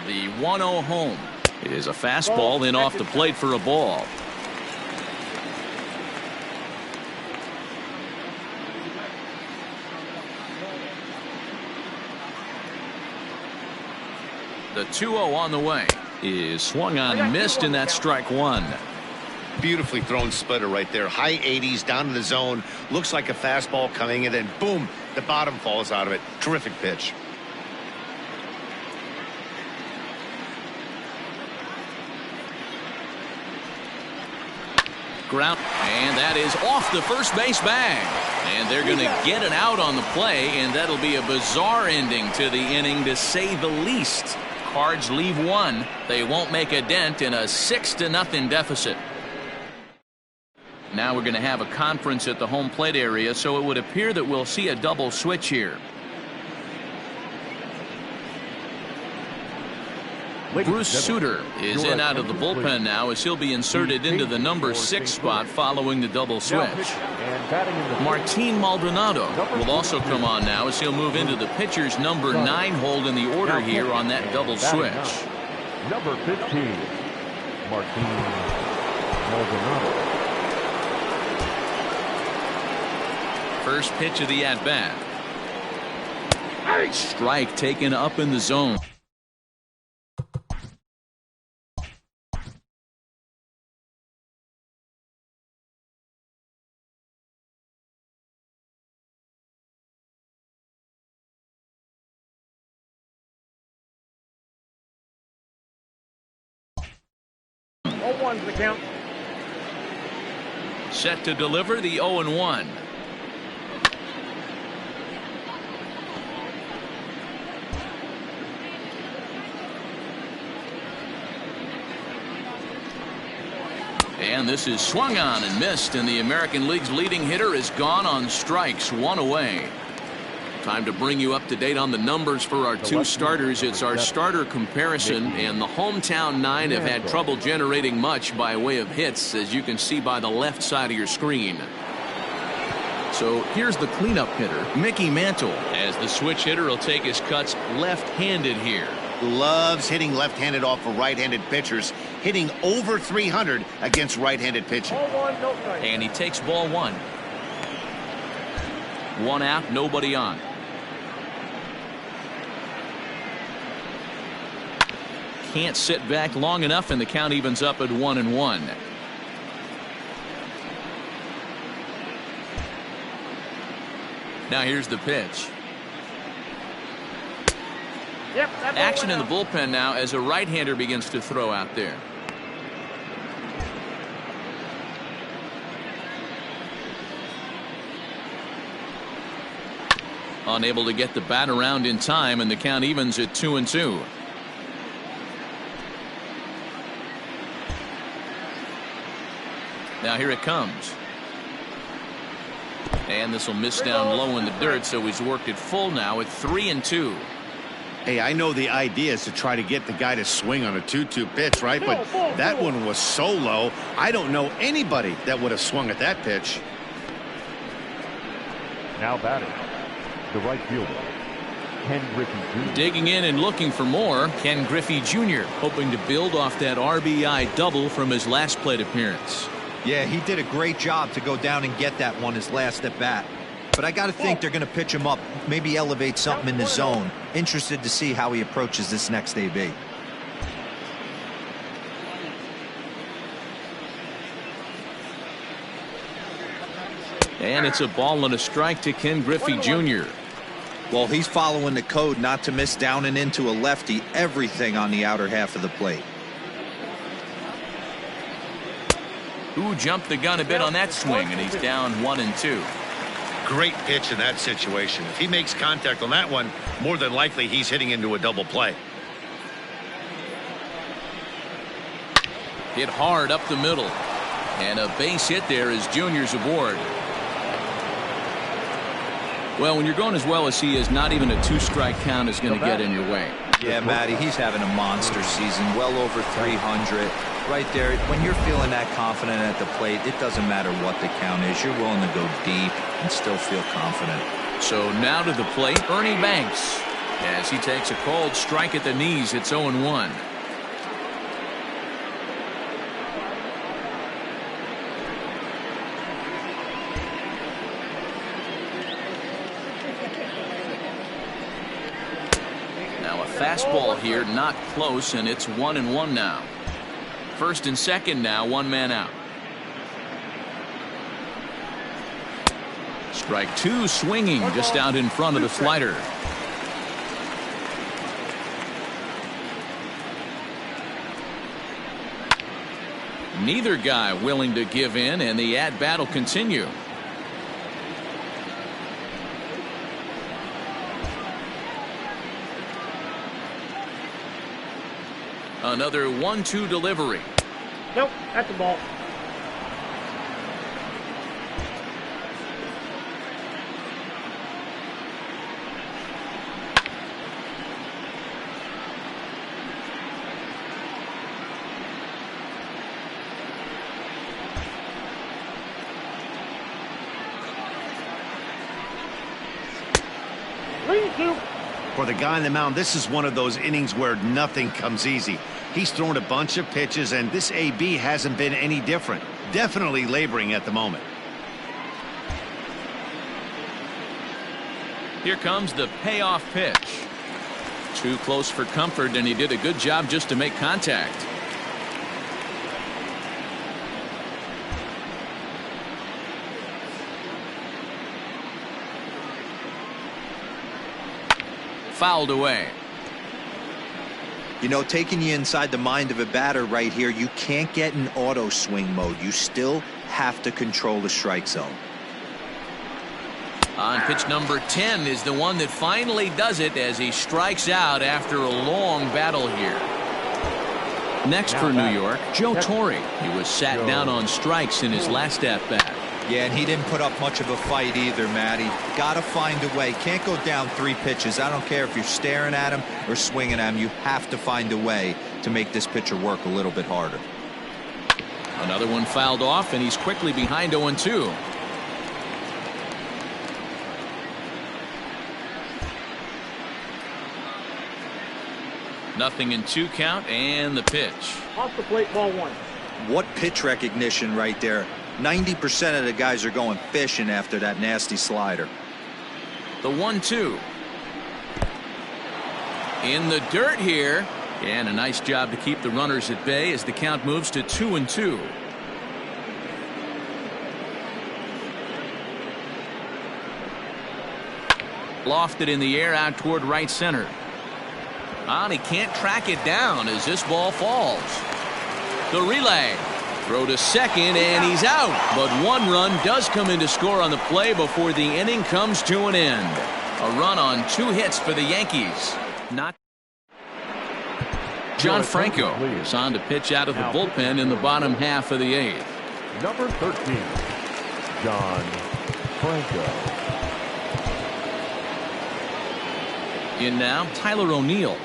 Speaker 1: The 1-0 home is a fastball in off the plate for a ball. The 2-0 on the way is swung on, missed, and that's strike 1.
Speaker 2: Beautifully thrown splitter right there. High 80s down in the zone. Looks like a fastball coming, and then boom, the bottom falls out of it. Terrific pitch.
Speaker 1: Ground, and that is off the first base bag. And they're going to get an out on the play, and that'll be a bizarre ending to the inning, to say the least. Cards leave one. They won't make a dent in a 6-0 deficit. Now we're going to have a conference at the home plate area, so it would appear that we'll see a double switch here. Bruce Sutter is in out of the bullpen now, as he'll be inserted into the number 6 spot following the double switch. Martin Maldonado will also come on now, as he'll move into the pitcher's number 9 hold in the order here on that double switch.
Speaker 3: Number 15, Martin Maldonado.
Speaker 1: First pitch of the at-bat. Strike taken up in the zone.
Speaker 6: 0-1's the count.
Speaker 1: Set to deliver the 0-1. And this is swung on and missed, and the American League's leading hitter is gone on strikes, one away. Time to bring you up to date on the numbers for our two starters. It's our starter comparison, and the hometown nine have had trouble generating much by way of hits, as you can see by the left side of your screen. So here's the cleanup hitter, Mickey Mantle, as the switch hitter will take his cuts left-handed here.
Speaker 2: Loves hitting left-handed off of right-handed pitchers, hitting over 300 against right-handed pitching.
Speaker 6: 0-1, no strike.
Speaker 1: And he takes ball one. One out, nobody on. Can't sit back long enough, and the count evens up at 1-1. Now here's the pitch.
Speaker 6: Yep, that ball
Speaker 1: Action in
Speaker 6: went
Speaker 1: the
Speaker 6: out.
Speaker 1: bullpen now as a right-hander begins to throw out there. Unable to get the bat around in time, and the count evens at 2-2. Now here it comes. And this will miss down low in the dirt, so he's worked it full now at 3-2.
Speaker 2: Hey, I know the idea is to try to get the guy to swing on a 2-2 pitch, right? But that one was so low, I don't know anybody that would have swung at that pitch.
Speaker 3: Now batting, the right fielder, Ken Griffey Jr.
Speaker 1: Digging in and looking for more, Ken Griffey Jr. hoping to build off that RBI double from his last plate appearance.
Speaker 4: Yeah, he did a great job to go down and get that one his last at bat. But I got to think they're going to pitch him up, maybe elevate something in the zone. Interested to see how he approaches this next AB.
Speaker 1: And it's a ball and a strike to Ken Griffey Jr.
Speaker 4: Well, he's following the code not to miss down and into a lefty, everything on the outer half of the plate.
Speaker 1: Who jumped the gun a bit on that swing, and he's down 1-2.
Speaker 2: Great pitch in that situation. If he makes contact on that one, more than likely he's hitting into a double play.
Speaker 1: Hit hard up the middle. And a base hit there is Junior's aboard. Well, when you're going as well as he is, not even a 2-strike count is going to get in your way.
Speaker 4: Yeah, Matty, he's having a monster season, well over 300. Right there, when you're feeling that confident at the plate, it doesn't matter what the count is. You're willing to go deep and still feel confident.
Speaker 1: So now to the plate, Ernie Banks. As he takes a cold strike at the knees, it's 0-1. Now a fastball here, not close, and it's 1-1 now. First and second now, one man out. Strike two, swinging just out in front of the slider. Neither guy willing to give in, and the at-bat will continue. Another 1-2 delivery.
Speaker 6: Nope, that's a ball.
Speaker 2: For the guy on the mound, this is one of those innings where nothing comes easy. He's thrown a bunch of pitches, and this AB hasn't been any different. Definitely laboring at the moment.
Speaker 1: Here comes the payoff pitch. Too close for comfort, and he did a good job just to make contact. Fouled away.
Speaker 4: You know, taking you inside the mind of a batter right here, you can't get in auto swing mode. You still have to control the strike zone.
Speaker 1: On pitch number 10 is the one that finally does it as he strikes out after a long battle here. Next for New York, Joe Torre. He was sat down on strikes in his last at-bat.
Speaker 4: Yeah, and he didn't put up much of a fight either, Matty. Got to find a way. Can't go down 3 pitches. I don't care if you're staring at him or swinging at him. You have to find a way to make this pitcher work a little bit harder.
Speaker 1: Another one fouled off, and he's quickly behind 0-2. Nothing in 2 count, and the pitch.
Speaker 6: Off the plate, ball 1.
Speaker 4: What pitch recognition right there. 90% of the guys are going fishing after that nasty slider.
Speaker 1: The 1-2. In the dirt here. And a nice job to keep the runners at bay as the count moves to 2-2. Lofted in the air out toward right center. He can't track it down as this ball falls. The relay. Throw to second, and he's out. But 1 run does come in to score on the play before the inning comes to an end. A run on 2 hits for the Yankees. Not John Franco is on to pitch out of the bullpen in the bottom half of the 8th.
Speaker 3: Number 13, John Franco.
Speaker 1: In now, Tyler O'Neill.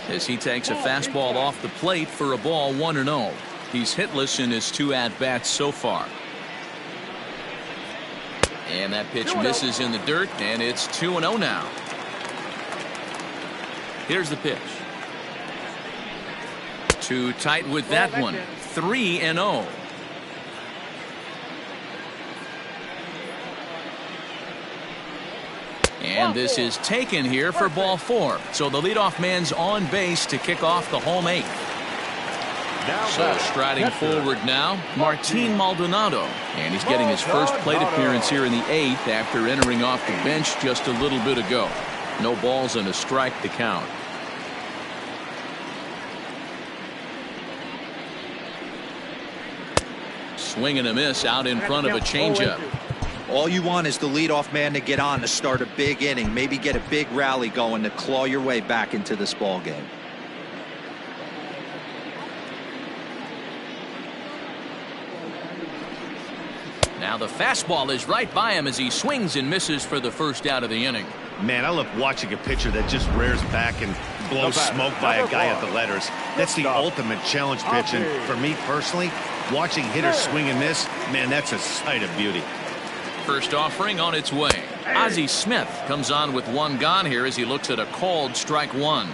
Speaker 1: As he takes a fastball off the plate for a ball 1-0. He's hitless in his 2 at-bats so far. And that pitch misses in the dirt, and it's 2-0 now. Here's the pitch. Too tight with that one. 3-0. And this is taken here for ball 4. So the leadoff man's on base to kick off the home 8th. So striding forward now, Martin Maldonado. And he's getting his first plate appearance here in the 8th after entering off the bench just a little bit ago. No balls and a strike to count. Swing and a miss out in front of a changeup.
Speaker 4: All you want is the leadoff man to get on to start a big inning, maybe get a big rally going to claw your way back into this ball game.
Speaker 1: Now the fastball is right by him as he swings and misses for the first out of the inning.
Speaker 2: Man, I love watching a pitcher that just rears back and blows smoke by a guy at the letters. That's the ultimate challenge pitch, and for me personally, watching hitters swing and miss, man, that's a sight of beauty.
Speaker 1: First offering on its way. Ozzie Smith comes on with 1 gone here as he looks at a called strike 1.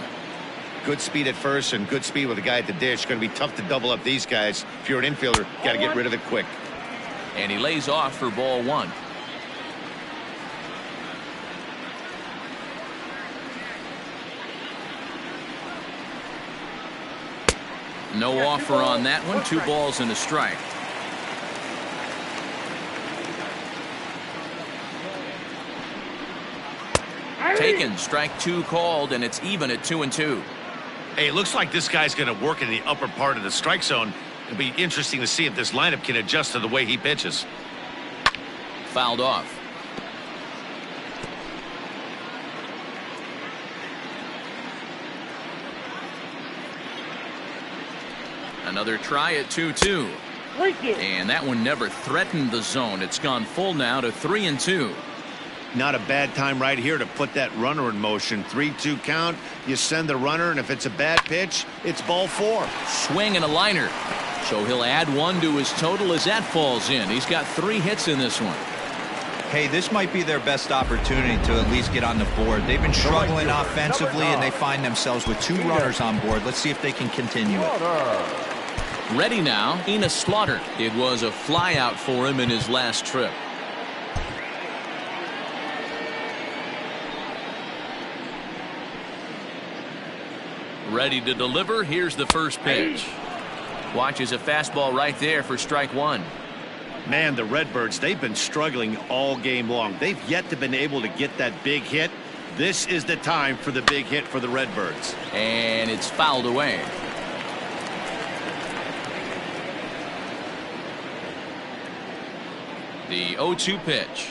Speaker 2: Good speed at first and good speed with a guy at the dish. Going to be tough to double up these guys. If you're an infielder, got to get rid of it quick.
Speaker 1: And he lays off for ball 1. No offer on that one. 2 balls and a strike. Taken, strike 2 called, and it's even at 2-2.
Speaker 2: Hey, it looks like this guy's going to work in the upper part of the strike zone. It'll be interesting to see if this lineup can adjust to the way he pitches.
Speaker 1: Fouled off. Another try at 2-2. And that one never threatened the zone. It's gone full now to 3-2.
Speaker 2: Not a bad time right here to put that runner in motion. 3-2 count. You send the runner, and if it's a bad pitch, it's ball 4.
Speaker 1: Swing and a liner. So he'll add 1 to his total as that falls in. He's got 3 hits in this one.
Speaker 4: Hey, this might be their best opportunity to at least get on the board. They've been struggling offensively, and they find themselves with 2 runners on board. Let's see if they can continue it.
Speaker 1: Ready now, Enos Slaughter. It was a fly out for him in his last trip. Ready to deliver. Here's the first pitch. Watches a fastball right there for strike 1.
Speaker 2: Man, the Redbirds, they've been struggling all game long. They've yet to been able to get that big hit. This is the time for the big hit for the Redbirds.
Speaker 1: And it's fouled away. The 0-2 pitch.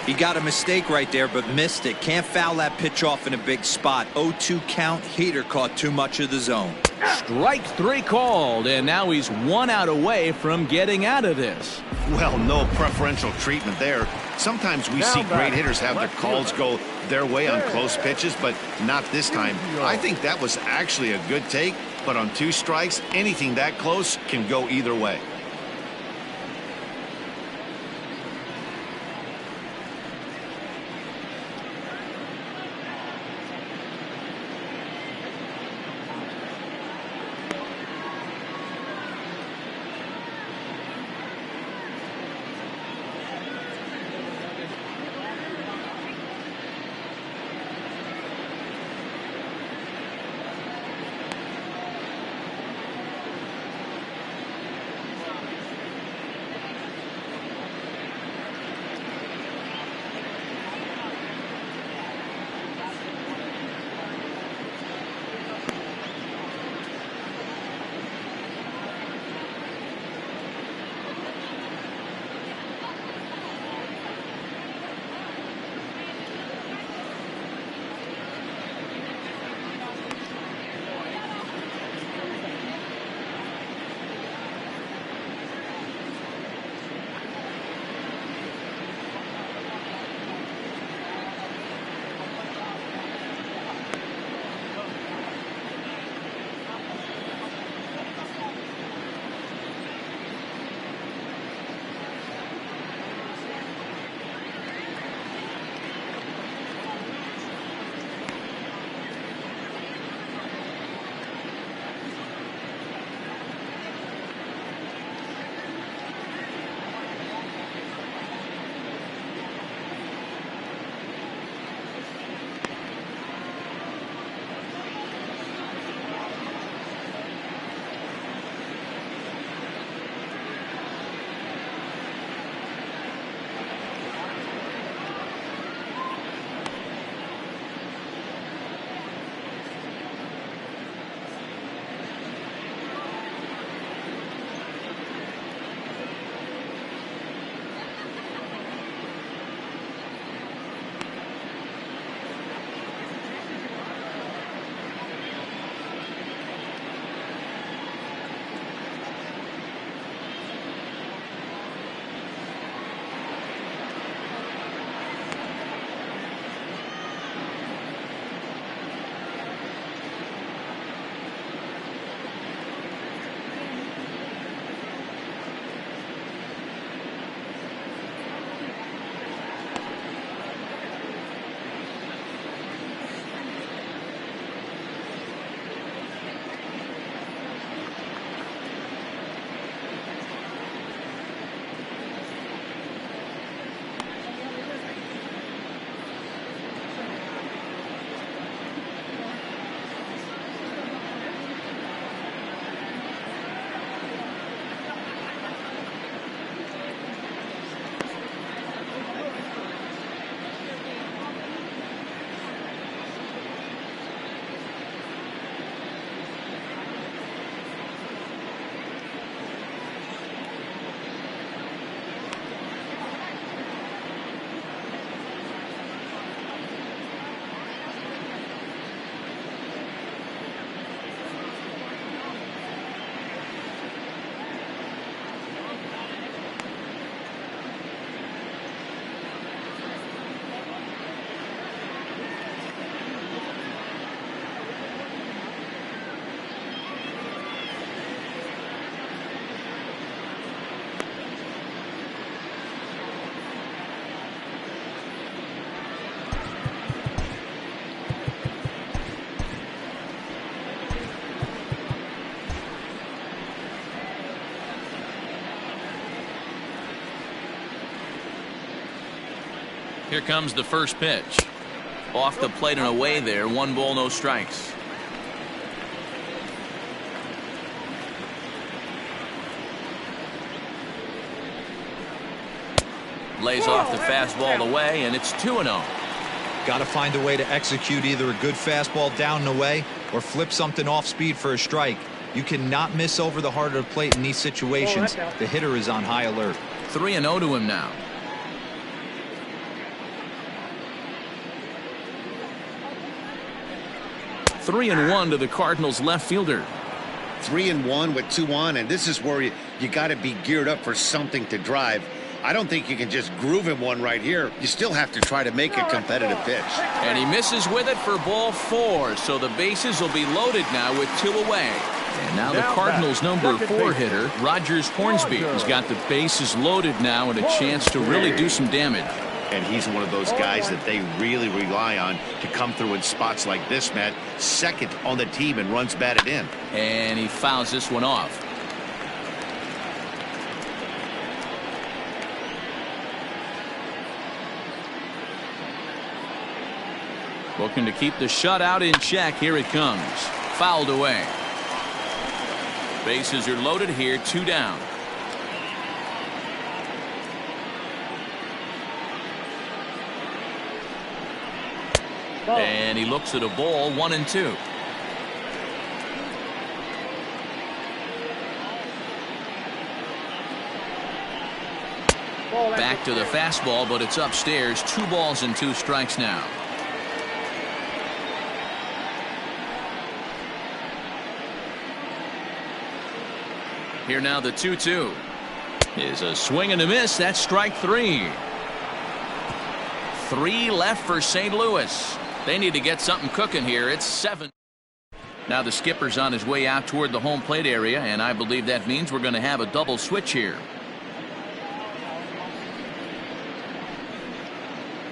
Speaker 4: He got a mistake right there, but missed it. Can't foul that pitch off in a big spot. 0-2 count. Heater caught too much of the zone.
Speaker 1: Strike 3 called, and now he's 1 out away from getting out of this.
Speaker 2: Well, no preferential treatment there. Sometimes we see great hitters have their calls go their way on close pitches, but not this time. I think that was actually a good take, but on 2 strikes, anything that close can go either way.
Speaker 1: Here comes the first pitch. Off the plate and away there. 1 ball, no strikes. Lays off the fastball away, and it's 2-0.
Speaker 4: Got to find a way to execute either a good fastball down and away or flip something off speed for a strike. You cannot miss over the heart of the plate in these situations. The hitter is on high alert.
Speaker 1: 3-0 to him now. 3-1 to the Cardinals left fielder.
Speaker 2: 3-1 with 2 on, and this is where you got to be geared up for something to drive. I don't think you can just groove him one right here. You still have to try to make a competitive pitch.
Speaker 1: And he misses with it for ball 4, so the bases will be loaded now with 2 away. And now the Cardinals' number 4 hitter, Rogers Hornsby, has got the bases loaded now and a chance to really do some damage.
Speaker 2: And he's one of those guys that they really rely on to come through in spots like this, Matt. Second on the team and runs batted in.
Speaker 1: And he fouls this one off. Looking to keep the shutout in check. Here it comes. Fouled away. Bases are loaded here. 2 down. And he looks at a ball. 1-2. Back to the fastball, but it's upstairs. 2 balls and 2 strikes now. Here now the 2-2 is a swing and a miss. That's strike 3. 3 left for St. Louis. They need to get something cooking here. It's 7. Now the skipper's on his way out toward the home plate area, and I believe that means we're going to have a double switch here.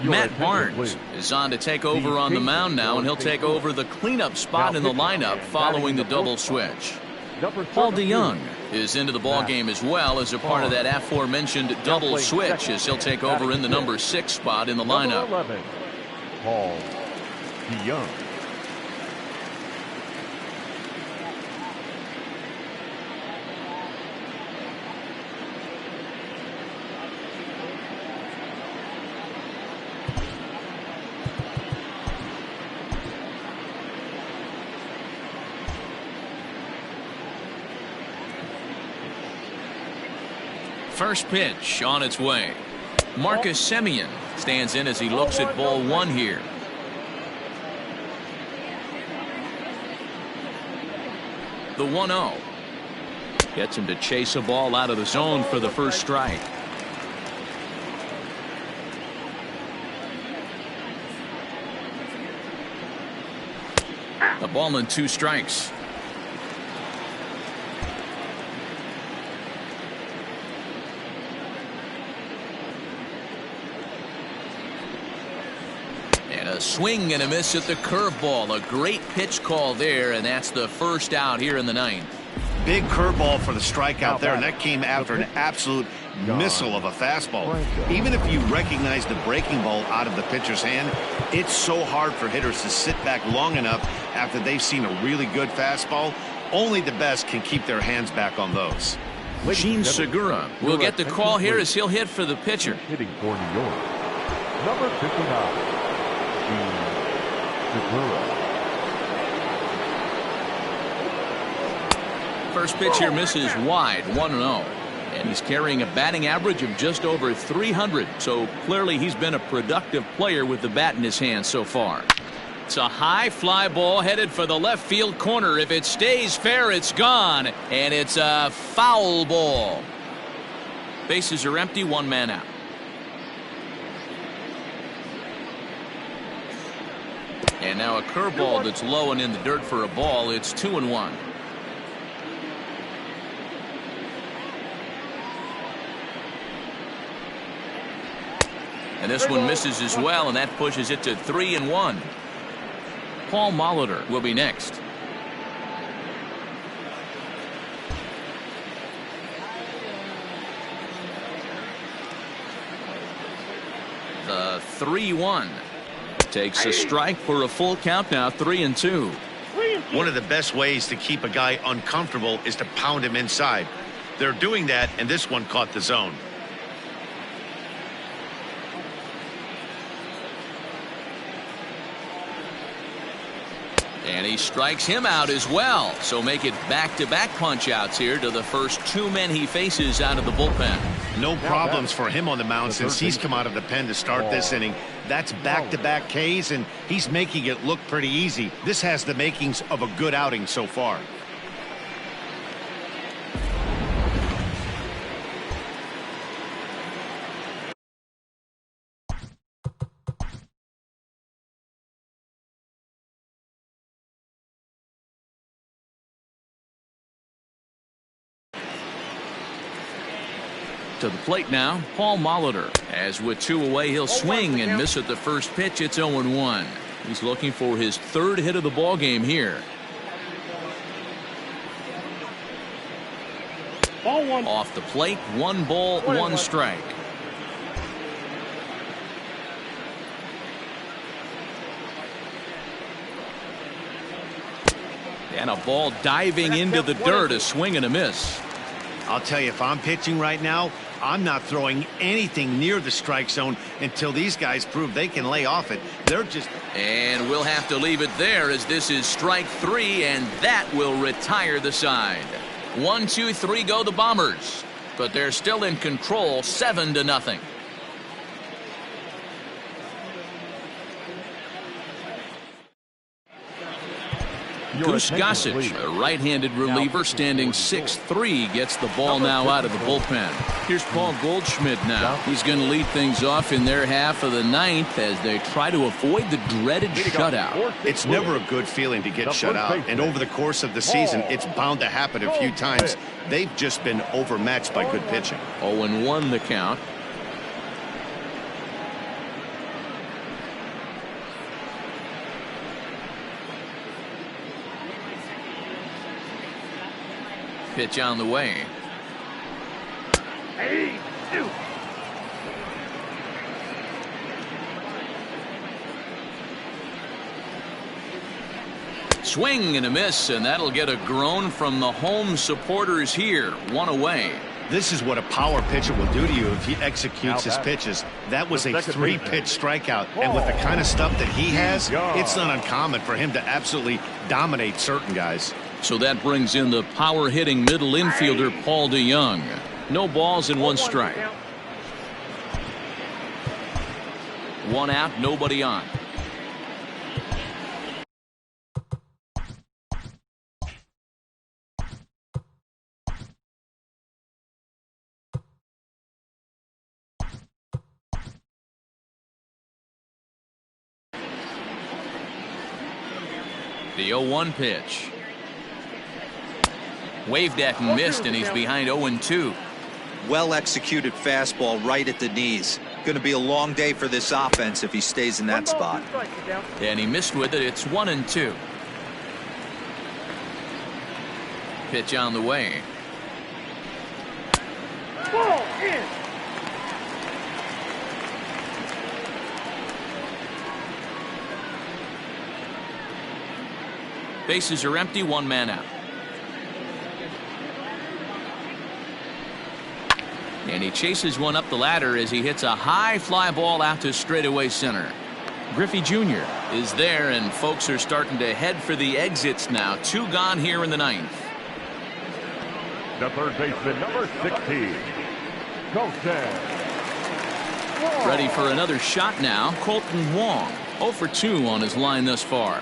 Speaker 1: Matt Barnes is on to take over on the mound now, and he'll take over the cleanup spot in the lineup following the double switch. Paul DeYoung is into the ballgame as well as a part of that aforementioned double switch, as he'll take over in the number 6 spot in the lineup.
Speaker 3: Paul DeYoung.
Speaker 1: First pitch on its way. Marcus Semien stands in as he looks at ball 1 here. The 1-0 gets him to chase a ball out of the zone for the first strike. A ball and 2 strikes. A swing and a miss at the curveball. A great pitch call there, and that's the first out here in the 9th.
Speaker 2: Big curveball for the strikeout there, and that came after an absolute missile of a fastball. Even if you recognize the breaking ball out of the pitcher's hand, it's so hard for hitters to sit back long enough after they've seen a really good fastball. Only the best can keep their hands back on those.
Speaker 1: Gene Segura will get the call here as he'll hit for the pitcher.
Speaker 3: Hitting for New York, number 59.
Speaker 1: First pitch here misses wide. 1-0. And he's carrying a batting average of just over 300. So clearly he's been a productive player with the bat in his hand so far. It's a high fly ball headed for the left field corner. If it stays fair, it's gone. And it's a foul ball. Bases are empty. 1 man out. And now a curveball that's low and in the dirt for a ball. It's 2-1. And this one misses as well, and that pushes it to 3-1. Paul Molitor will be next. The 3-1. Takes a strike for a full count now, 3-2.
Speaker 2: One of the best ways to keep a guy uncomfortable is to pound him inside. They're doing that, and this one caught the zone.
Speaker 1: And he strikes him out as well. So make it back-to-back punch-outs here to the first two men he faces out of the bullpen.
Speaker 2: No problems for him on the mound since he's come out of the pen to start this inning. That's back-to-back Ks, and he's making it look pretty easy. This has the makings of a good outing so far.
Speaker 1: To the plate now, Paul Molitor. As with two away, he'll swing and miss at the first pitch. It's 0-1. He's looking for his third hit of the ball game here.
Speaker 6: Ball one.
Speaker 1: Off the plate, 1 ball, 1 strike. And a ball diving into the dirt, a swing and a miss.
Speaker 2: I'll tell you, if I'm pitching right now, I'm not throwing anything near the strike zone until these guys prove they can lay off it. They're just...
Speaker 1: And we'll have to leave it there as this is strike 3, and that will retire the side. 1, 2, 3 go the Bombers, but they're still in control, 7-0. Goose Gossage, a right-handed reliever standing 6'3", gets the ball now out of the bullpen. Here's Paul Goldschmidt now. He's going to lead things off in their half of the ninth as they try to avoid the dreaded shutout.
Speaker 2: It's never a good feeling to get shut out, and over the course of the season, it's bound to happen a few times. They've just been overmatched by good pitching.
Speaker 1: 0-1 the count. Pitch on the way. Swing and a miss, and that'll get a groan from the home supporters here. 1 away.
Speaker 2: This is what a power pitcher will do to you if he executes his pitches. That was a 3-pitch strikeout, and with the kind of stuff that he has, it's not uncommon for him to absolutely dominate certain guys.
Speaker 1: So that brings in the power-hitting middle infielder Paul DeYoung. No balls and 1 strike. 1 out, nobody on. The 0-1 pitch. Waved at and missed, and he's behind 0-2.
Speaker 4: Well executed fastball right at the knees. Going to be a long day for this offense if he stays in that spot.
Speaker 1: And he missed with it. It's 1-2. Pitch on the way.
Speaker 6: Ball in.
Speaker 1: Bases are empty, 1 man out. And he chases one up the ladder as he hits a high fly ball out to straightaway center. Griffey Jr. is there, and folks are starting to head for the exits now. 2 gone here in the ninth.
Speaker 3: The third baseman, number 16, Colton.
Speaker 1: Ready for another shot now, Colton Wong. 0 for 2 on his line thus far.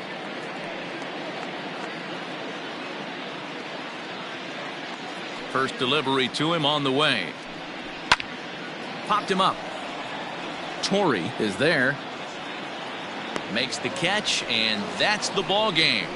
Speaker 1: First delivery to him on the way. Popped him up. Torrey is there. Makes the catch, and that's the ball game.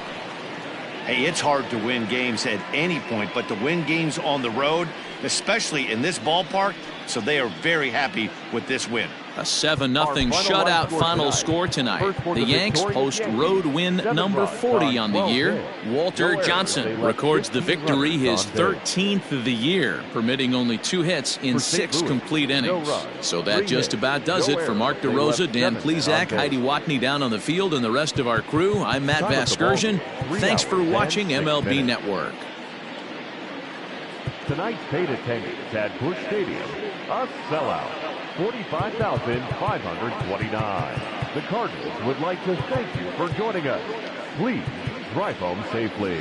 Speaker 2: Hey, it's hard to win games at any point, but to win games on the road, especially in this ballpark, so they are very happy with this win.
Speaker 1: A 7-0 shutout final score tonight. The Yanks post road win number 40 on the year. Walter Johnson records the victory, his 13th of the year, permitting only 2 hits in 6 complete innings. So that just about does it for Mark DeRosa, Dan Plesac, Heidi Watney down on the field, and the rest of our crew. I'm Matt Vasgersian. Thanks for watching MLB Network.
Speaker 3: Tonight's paid attendance at Busch Stadium, a sellout. 45,529. The Cardinals would like to thank you for joining us. Please drive home safely.